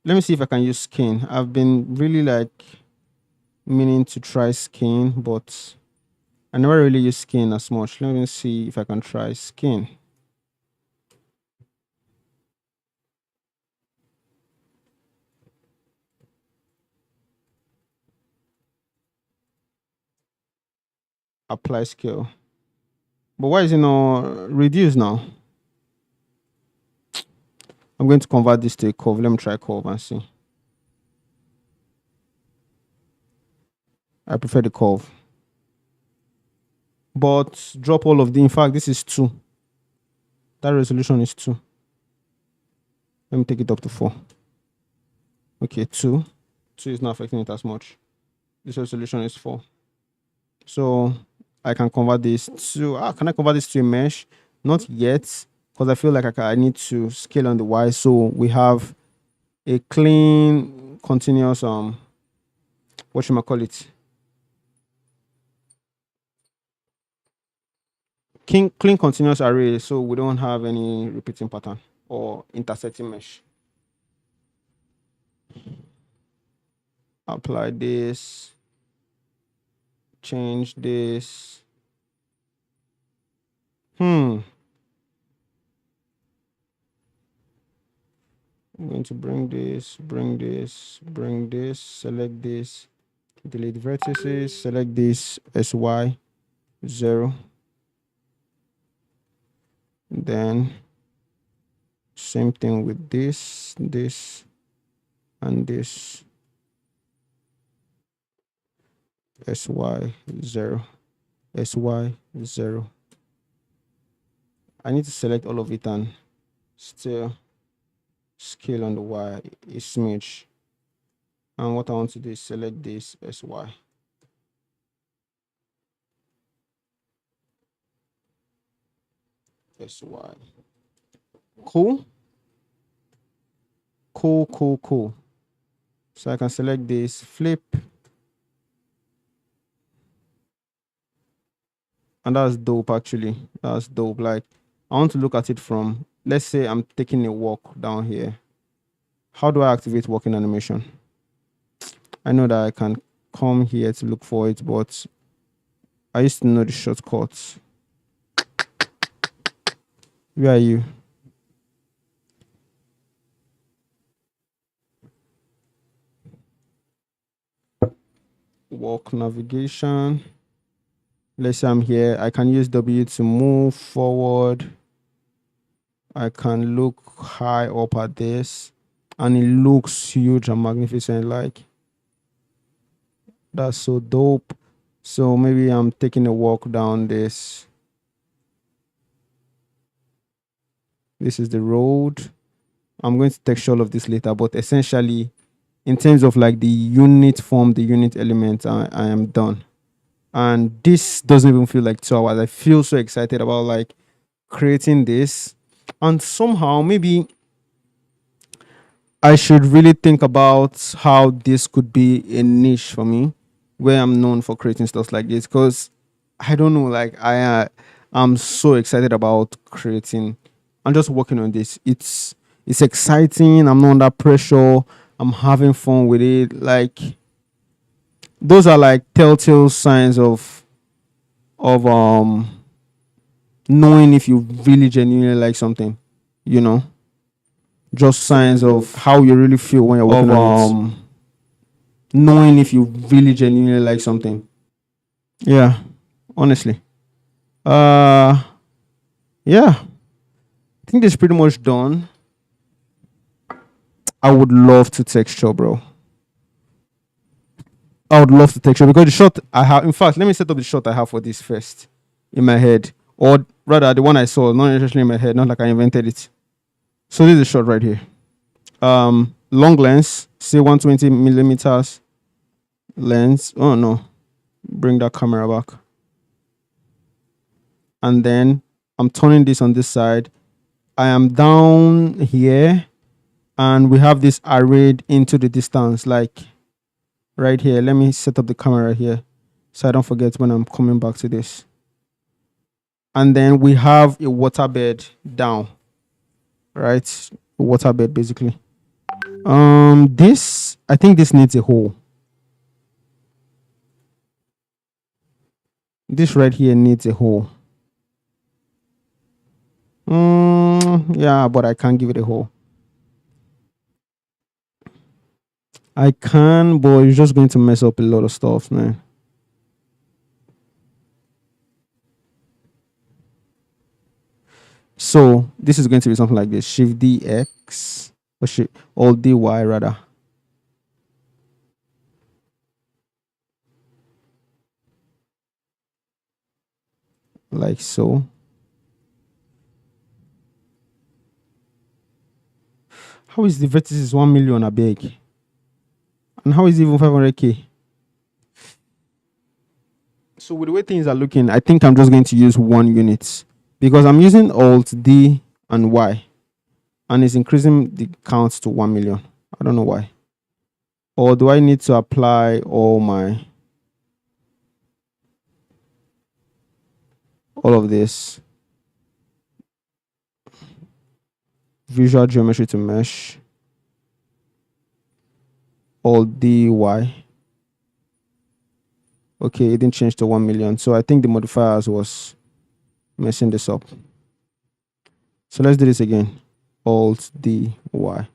Let me see if I can use skin. I've been really like meaning to try skin, but I never really use skin as much. Let me see if I can try skin. Apply scale. But why is it not reduce now? I'm going to convert this to a curve. Let me try curve and see. I prefer the curve. But drop all of the, in fact, this is 2. That resolution is 2. Let me take it up to 4. Okay, 2. 2 is not affecting it as much. This resolution is 4. So I can convert this to, can I convert this to a mesh? Not yet, because I feel like I need to scale on the Y. So we have a clean, continuous, what should I call it? Clean continuous array, so we don't have any repeating pattern or intersecting mesh. Apply this, change this. I'm going to bring this, select this, delete vertices, select this SY 0. Then same thing with this. and this SY0, SY0. I need to select all of it and still scale on the Y a smidge. And what I want to do is select this SY. SY. Cool. Cool. So I can select this, flip, and that's dope actually. That's dope. Like, I want to look at it from, let's say I'm taking a walk down here. How do I activate walking animation? I know that I can come here to look for it, but I used to know the shortcuts. Where are you? Walk navigation. Let's say I'm here. I can use W to move forward. I can look high up at this, and it looks huge and magnificent. Like, that's so dope. So maybe I'm taking a walk down this. This is the road. I'm going to texture all of this later, but essentially, in terms of like the unit form, the unit element, I am done. And this doesn't even feel like 2 hours. I feel so excited about like creating this. And somehow, maybe I should really think about how this could be a niche for me, where I'm known for creating stuff like this. Because I don't know, like I'm so excited about creating. I'm just working on this. It's exciting. I'm not under pressure. I'm having fun with it. Like, those are like telltale signs of knowing if you really genuinely like something, you know, just signs of how you really feel when you're working on it. Knowing if you really genuinely like something. Yeah, honestly. Uh yeah, I think this is pretty much done. I would love to texture, bro. I would love to texture because the shot I have, in fact, let me set up the shot I have for this first in my head. Or rather the one I saw, not necessarily in my head, not like I invented it. So this is the shot right here. Long lens, say 120 millimeters lens. Oh no, bring that camera back. And then I'm turning this on this side. I am down here, and we have this arrayed into the distance, like right here. Let me set up the camera here so I don't forget when I'm coming back to this. And then we have a waterbed down, right? A waterbed basically. This, I think this needs a hole. This right here needs a hole. Yeah, but I can't give it a hole. I can, but it's just going to mess up a lot of stuff, man. So this is going to be something like this: Shift DX or DY rather. Like so. How is the vertices 1 million a big? And how is it even 500k? So with the way things are looking, I think I'm just going to use 1 unit because I'm using Alt D and Y, and it's increasing the count to 1 million. I don't know why. Or do I need to apply all of this visual geometry to mesh? Alt DY. Okay, it didn't change to 1 million. So I think the modifiers was messing this up. So let's do this again. Alt DY.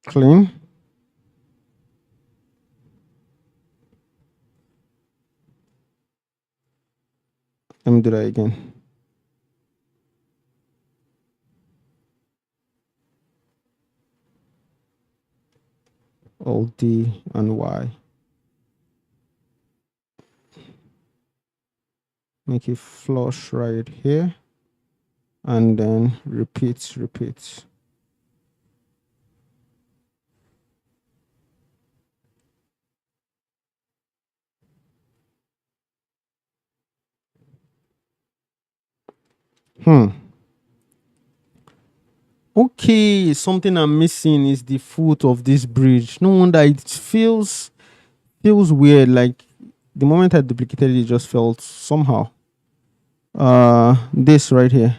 clean. Let me do that again. Alt D and Y. Make it flush right here. And then repeat. Okay, something I'm missing is the foot of this bridge. No wonder it feels weird. Like the moment I duplicated it, it just felt somehow. This right here.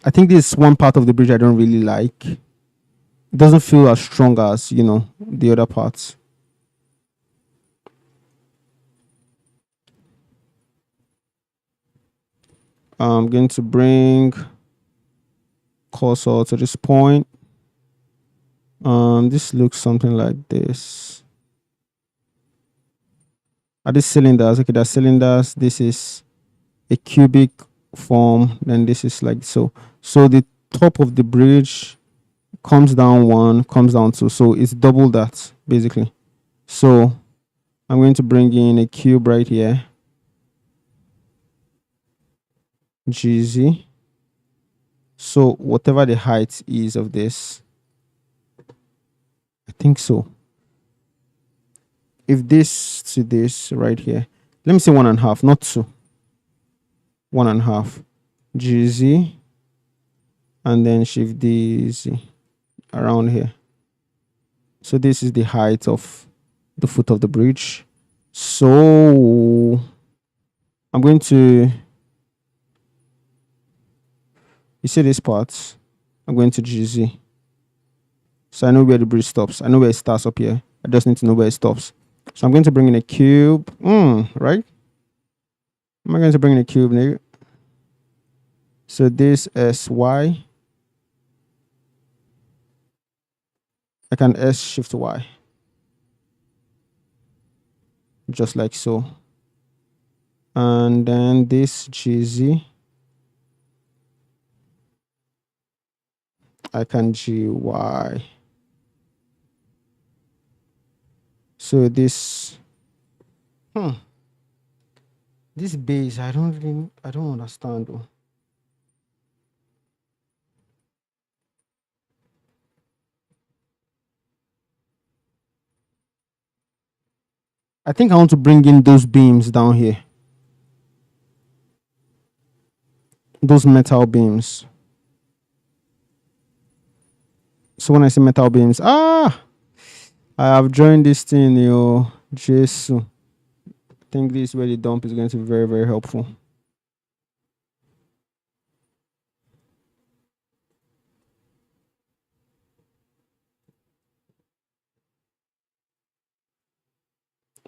I think this is one part of the bridge I don't really like. It doesn't feel as strong as the other parts. I'm going to bring cursor to this point. This looks something like this. Are these cylinders? Okay, they're cylinders. This is a cubic form. Then this is like so. So the top of the bridge comes down one, comes down two. So it's double that basically. So I'm going to bring in a cube right here. GZ. So whatever the height is of this, I think so. If this to this right here, let me say 1.5, not 2. 1.5. GZ. And then shift DZ around here. So this is the height of the foot of the bridge. So I'm going to, you see this part, I'm going to GZ. So I know where the bridge stops. I know where it starts up here. I just need to know where it stops. So I'm going to bring in a cube. Right? Am I going to bring in a cube, nigga? So this SY. I can S shift Y. Just like so. And then this GZ. I can GY. So this this base, I don't understand though. I think I want to bring in those beams down here. Those metal beams. So when I say metal beams, I have joined this thing, Jesus. I think this is where the dump is going to be very, very helpful.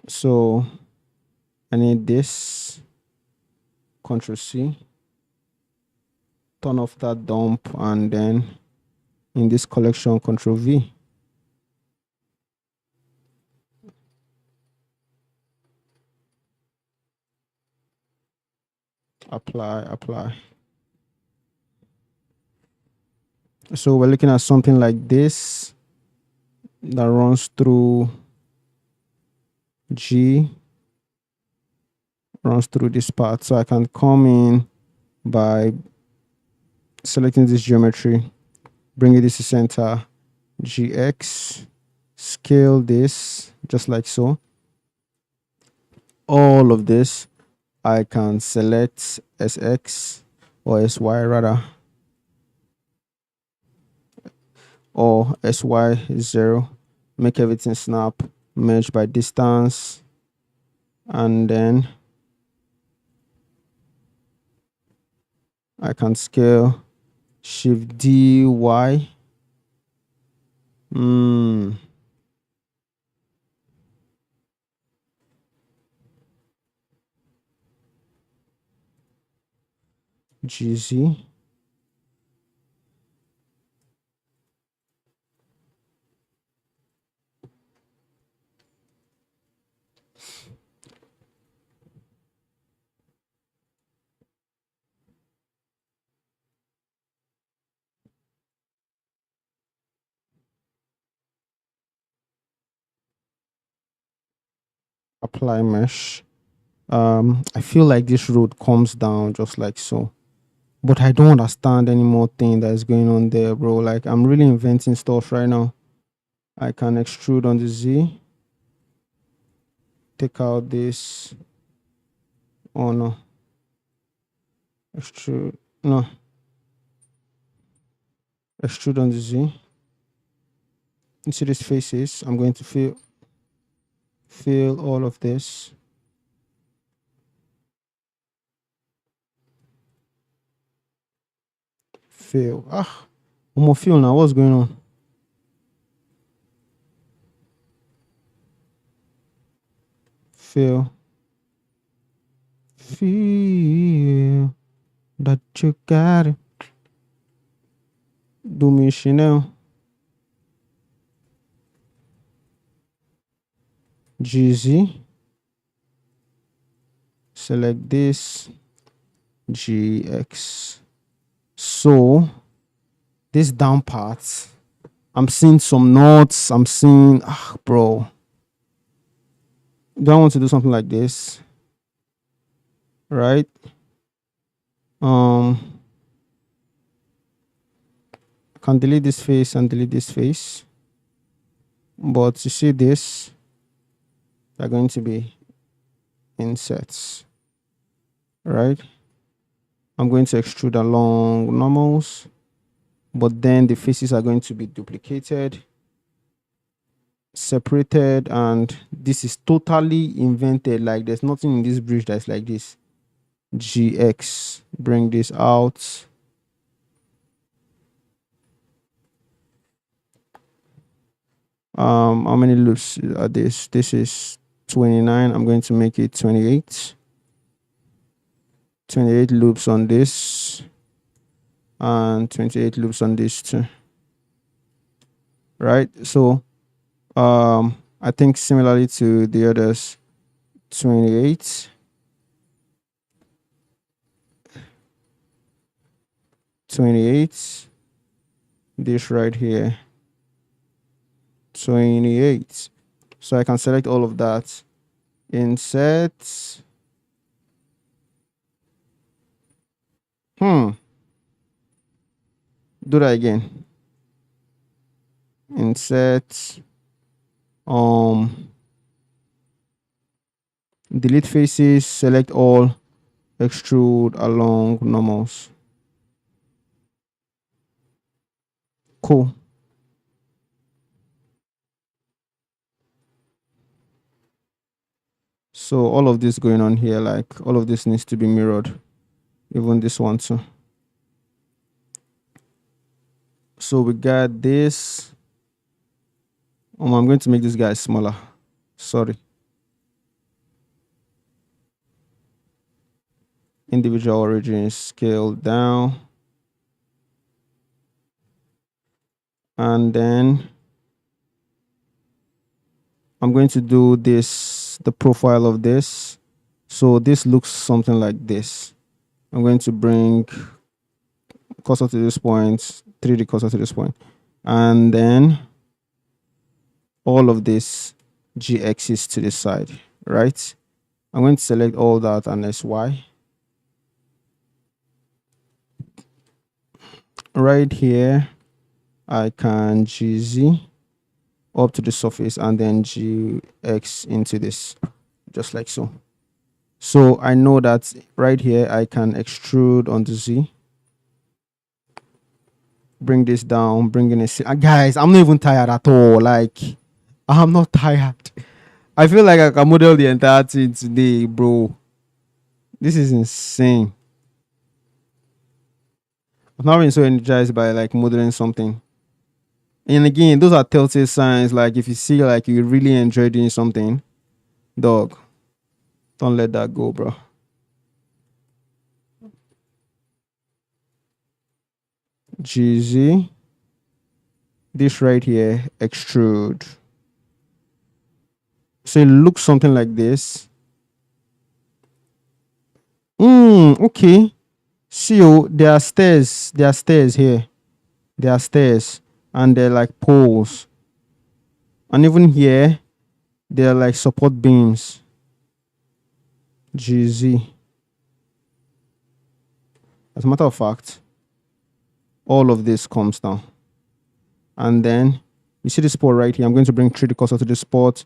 So I need this. Control C. Turn off that dump, and then in this collection, Control V. Apply. So we're looking at something like this that runs through G, runs through this part. So I can come in by selecting this geometry, bring it to center, GX, scale this just like so. All of this, I can select SX or SY rather, or SY is 0, make everything snap, merge by distance, and then I can scale, shift DY. GZ. apply mesh. I feel like this road comes down just like so, but I don't understand any more thing that is going on there, bro. Like, I'm really inventing stuff right now. I can extrude on the Z, take out this. Oh no, extrude, no, extrude on the Z. You see these faces? I'm going to fill all of this. Fill. I'm gonna fill now. What's going on? Fill. Feel that you got it. Do me Chanel. GZ. Select this. GX. So this down part, I'm seeing some knots. I'm seeing, bro. Do I want to do something like this? Right? I can delete this face and delete this face. But you see this, they're going to be insets. Right? I'm going to extrude along normals, but then the faces are going to be duplicated, separated, and this is totally invented. Like, there's nothing in this bridge that's like this. GX, bring this out. How many loops are this? This is 29. I'm going to make it 28. 28 loops on this, and 28 loops on this too. Right? So I think similarly to the others, 28, 28, this right here, 28. So I can select all of that. Insert. Do that again. Insert. Delete faces, select all, extrude along normals. Cool. So all of this going on here, like all of this needs to be mirrored. Even this one too. So we got this. I'm going to make this guy smaller. Sorry. Individual origins scale down. And then I'm going to do this, the profile of this. So this looks something like this. I'm going to bring cursor to this point, 3D cursor to this point. And then all of this G-axis to this side, right? I'm going to select all that and SY. Right here, I can GZ up to the surface and then GX into this, just like so. So I know that right here, I can extrude onto Z. Bring this down, bring in a... guys, I'm not even tired at all. Like, I'm not tired. I feel like I can model the entire thing today, bro. This is insane. I've not been so energized by like modeling something. And again, those are telltale signs. Like, if you see like you really enjoy doing something, dog, don't let that go, bro. GZ. This right here, extrude. So it looks something like this. Okay. See, there are stairs. There are stairs here. There are stairs. And they're like poles. And even here, they're like support beams. GZ. As a matter of fact, all of this comes down. And then you see the spot right here. I'm going to bring 3D cursor to the spot.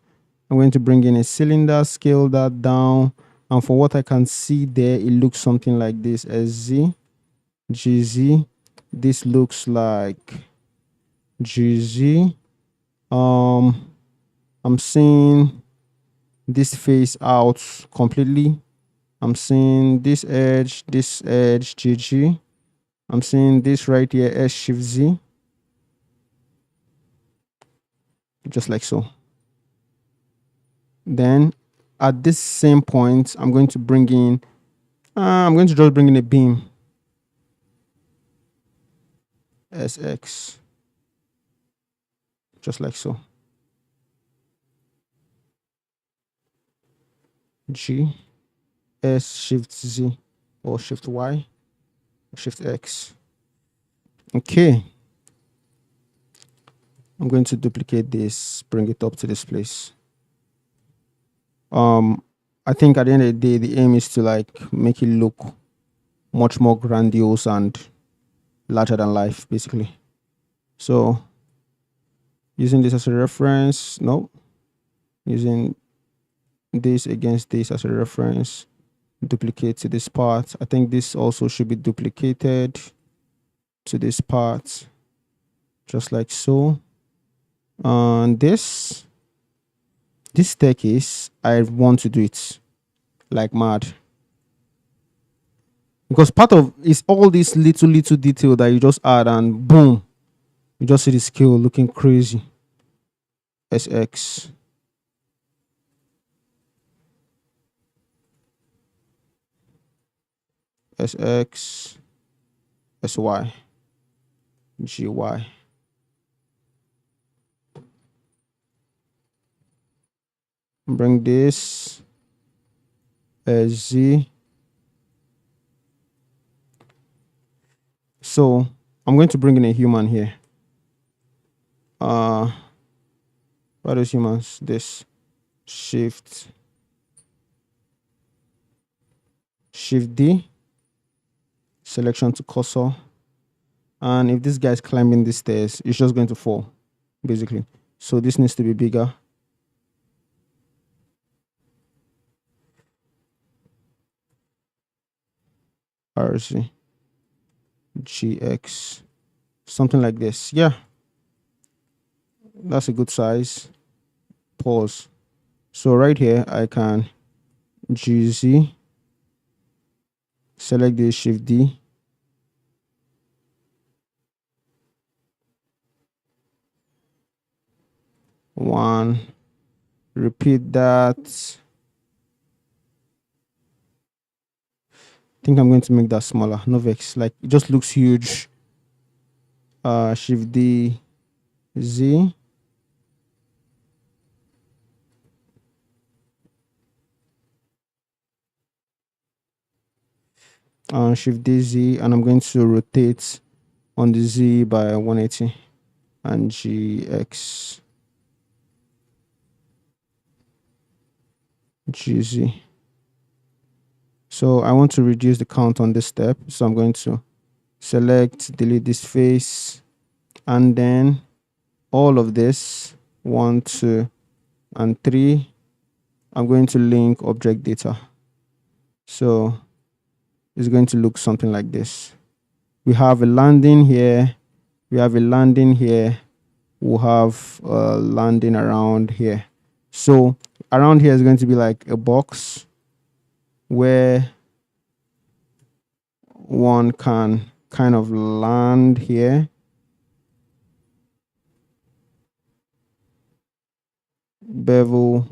I'm going to bring in a cylinder, scale that down. And for what I can see there, it looks something like this. SZ, GZ. This looks like GZ. I'm seeing this face out completely. I'm seeing this edge, GG. I'm seeing this right here, S shift Z. Just like so. Then at this same point, I'm going to bring in, I'm going to just bring in a beam. SX. Just like so. G. S shift Z or shift Y, shift X. Okay. I'm going to duplicate this, bring it up to this place. I think at the end of the day, the aim is to like make it look much more grandiose and larger than life, basically. So using this as a reference, no. Using this against this as a reference, duplicate to this part. I think this also should be duplicated to this part, just like so. And this staircase, I want to do it like mad, because part of it's all this little detail that you just add and boom, you just see the scale looking crazy. SX. SX. SY. GY. Bring this Z. So I'm going to bring in a human here. What is humans? This shift D, selection to cursor. And if this guy is climbing the stairs, it's just going to fall, basically. So this needs to be bigger. RC. GX. Something like this. Yeah. That's a good size. Pause. So right here, I can GZ. Select this, shift D. One. Repeat that. I think I'm going to make that smaller. No vex. Like it just looks huge. Shift D, Z. Shift D, Z, and I'm going to rotate on the Z by 180 and GX. GZ. So I want to reduce the count on this step. So I'm going to select, delete this face, and then all of this, 1, 2, and 3, I'm going to link object data. So it's going to look something like this. We have a landing here. We have a landing here. We'll have a landing around here. So around here is going to be like a box where one can kind of land here. Bevel,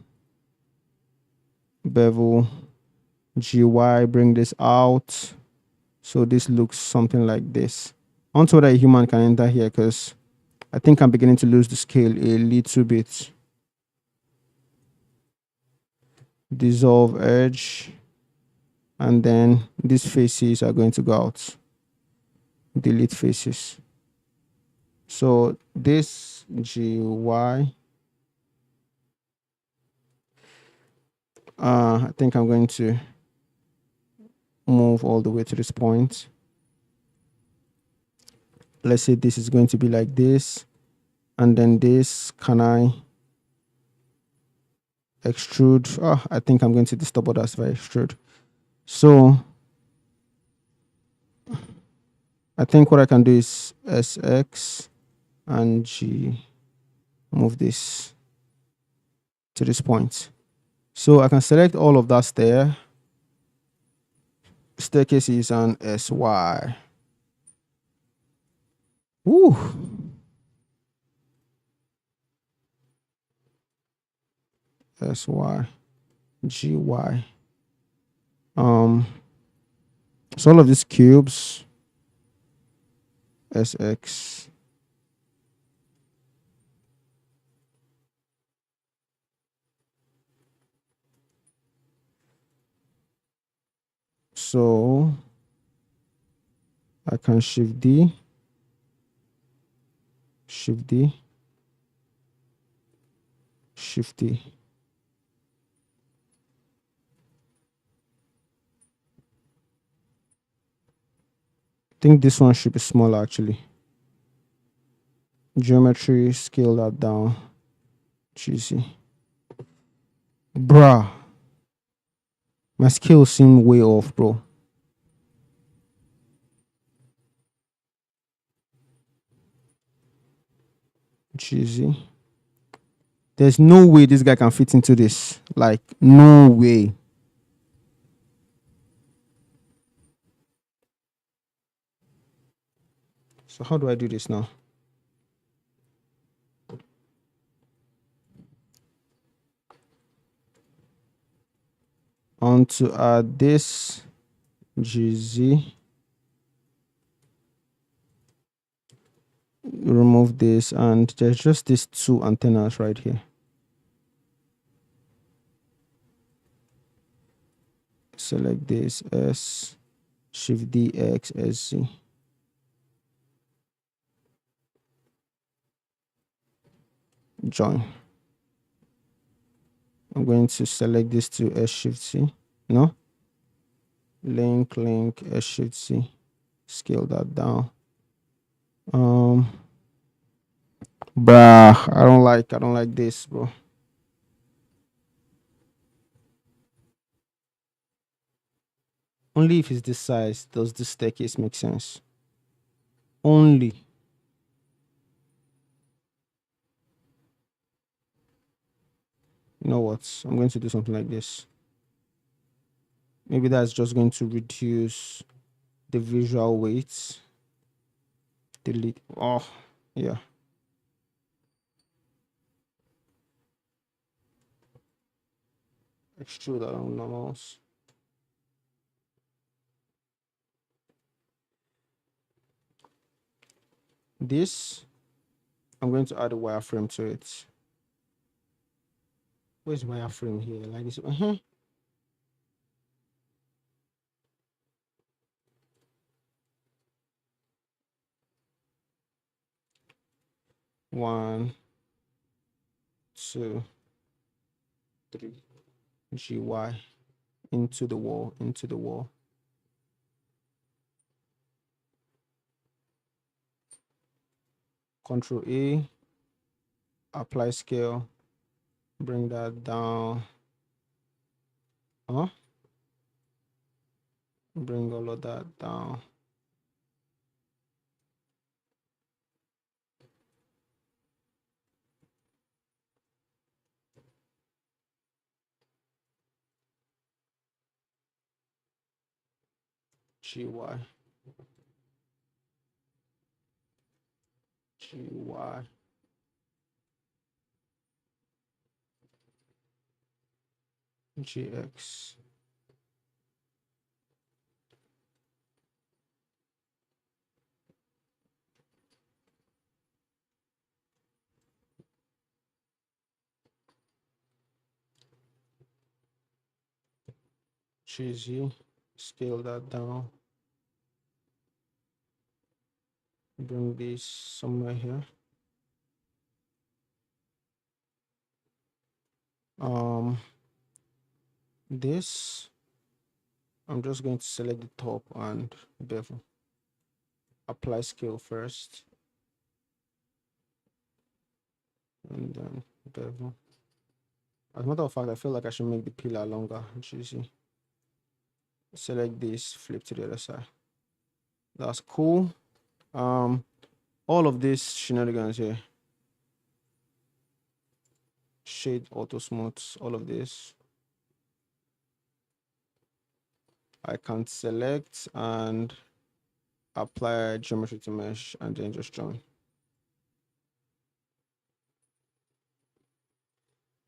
GY, bring this out. So this looks something like this. Onto that a human can enter here, because I think I'm beginning to lose the scale a little bit. Dissolve edge. And then these faces are going to go out. Delete faces. So this GY, I think I'm going to move all the way to this point. Let's say this is going to be like this, and then this, can I extrude? Oh, I think I'm going to disturb others if I extrude. So I think what I can do is SX and G, move this to this point. So I can select all of that staircase is an SY. Woo. SY, GY. So all of these cubes, SX. So I can shift D, shift D, shift D. I think this one should be smaller actually. Geometry, scale that down. Cheesy. Bruh. My skills seem way off, bro. Cheesy. There's no way this guy can fit into this. Like, no way. So how do I do this now? On to add this GZ. Remove this, and there's just these two antennas right here. Select this S, Shift D, X, S, Z. Join. I'm going to select this to S, Shift C. No? Link, S, Shift C. Scale that down. Bruh, I don't like this, bro. Only if it's this size does this staircase make sense. Only. You know what? I'm going to do something like this. Maybe that's just going to reduce the visual weight. Delete. Oh, yeah. Extrude that on normals. This, I'm going to add a wireframe to it. Where's wireframe here? Like this. One, two, three. GY into the wall, into the wall. Control A, apply scale, bring that down. Bring all of that down. GY, GY, GX. Cheesy, scale that down. Bring this somewhere here. This, I'm just going to select the top and bevel. Apply scale first. And then bevel. As a matter of fact, I feel like I should make the pillar longer. Juicy. Select this, flip to the other side. That's cool. All of this shenanigans here. Shade auto smooth, all of this. I can select and apply geometry to mesh and then just join.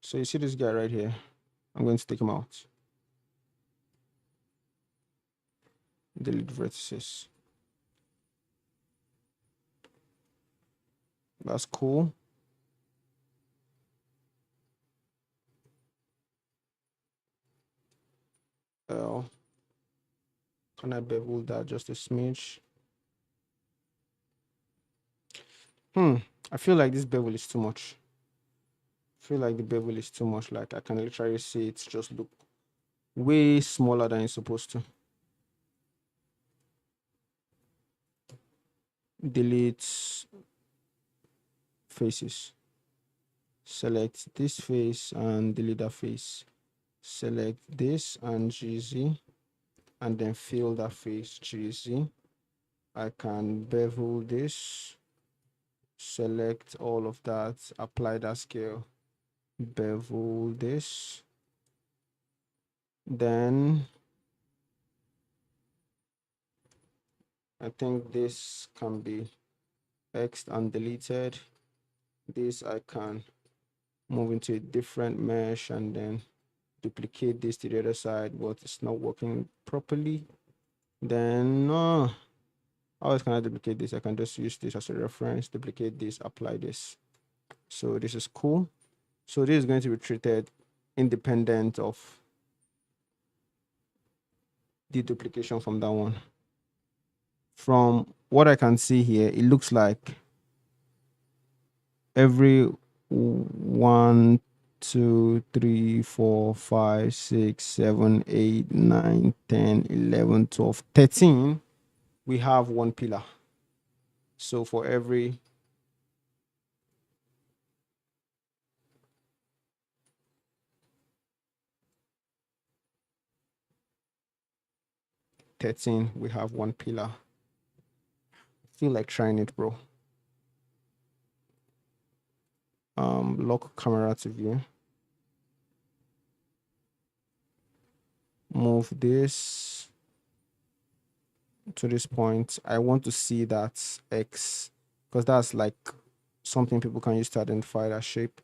So you see this guy right here. I'm going to take him out. Delete vertices. That's cool. Can I bevel that just a smidge? I feel like this bevel is too much. I feel like the bevel is too much. Like I can literally see it's just look way smaller than it's supposed to. Delete faces. Select this face and delete that face. Select this and GZ and then fill that face GZ. I can bevel this, select all of that, apply that scale, bevel this. Then I think this can be X'd and deleted. This I can move into a different mesh and then duplicate this to the other side, but it's not working properly. Then how else can I duplicate this? I can just use this as a reference, duplicate this, apply this. So this is cool. So this is going to be treated independent of the duplication from that one. From what I can see here, it looks like every 1, 2, 3, 4, 5, 6, 7, 8, 9, 10, 11, 12, 13, we have one pillar. So for every we have one pillar. Feel like trying it, bro. Lock camera to view. Move this to this point. I want to see that X because that's like something people can use to identify that shape.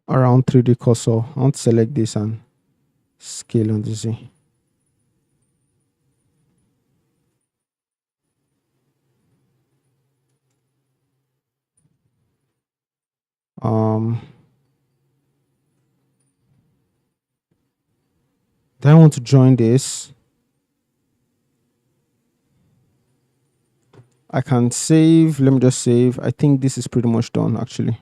Around 3D cursor, I want to select this and scale on the Z. Then I want to join this. I can save. Let me just save. I think this is pretty much done actually.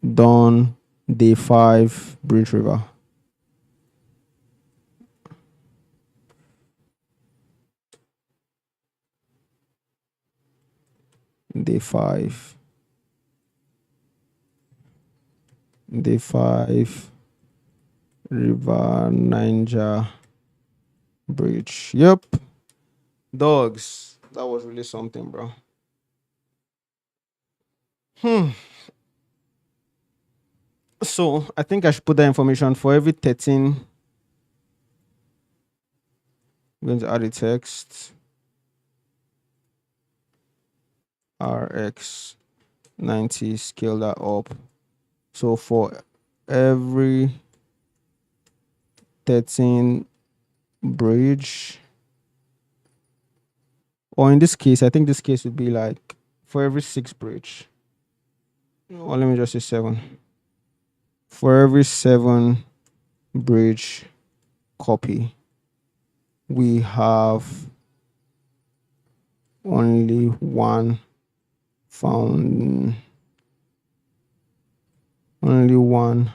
Done. Day 5, Bridge River. Day 5. Day 5. River Niger Bridge. Yep. Dogs. That was really something, bro. So I think I should put that information for every 13. I'm going to add a text. RX 90, scale that up. So for every 13 bridge, or in this case, I think this case would be like for every 6 bridge. Or let me just say 7. For every 7 bridge copy, we have only one found, only one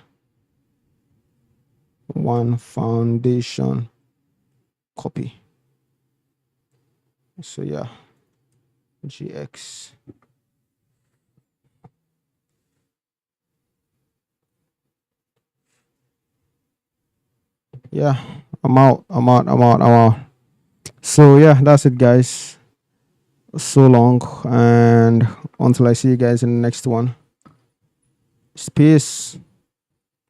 foundation copy. So yeah, GX. Yeah, I'm out. So yeah, that's it, guys. So long, and until I see you guys in the next one. Peace.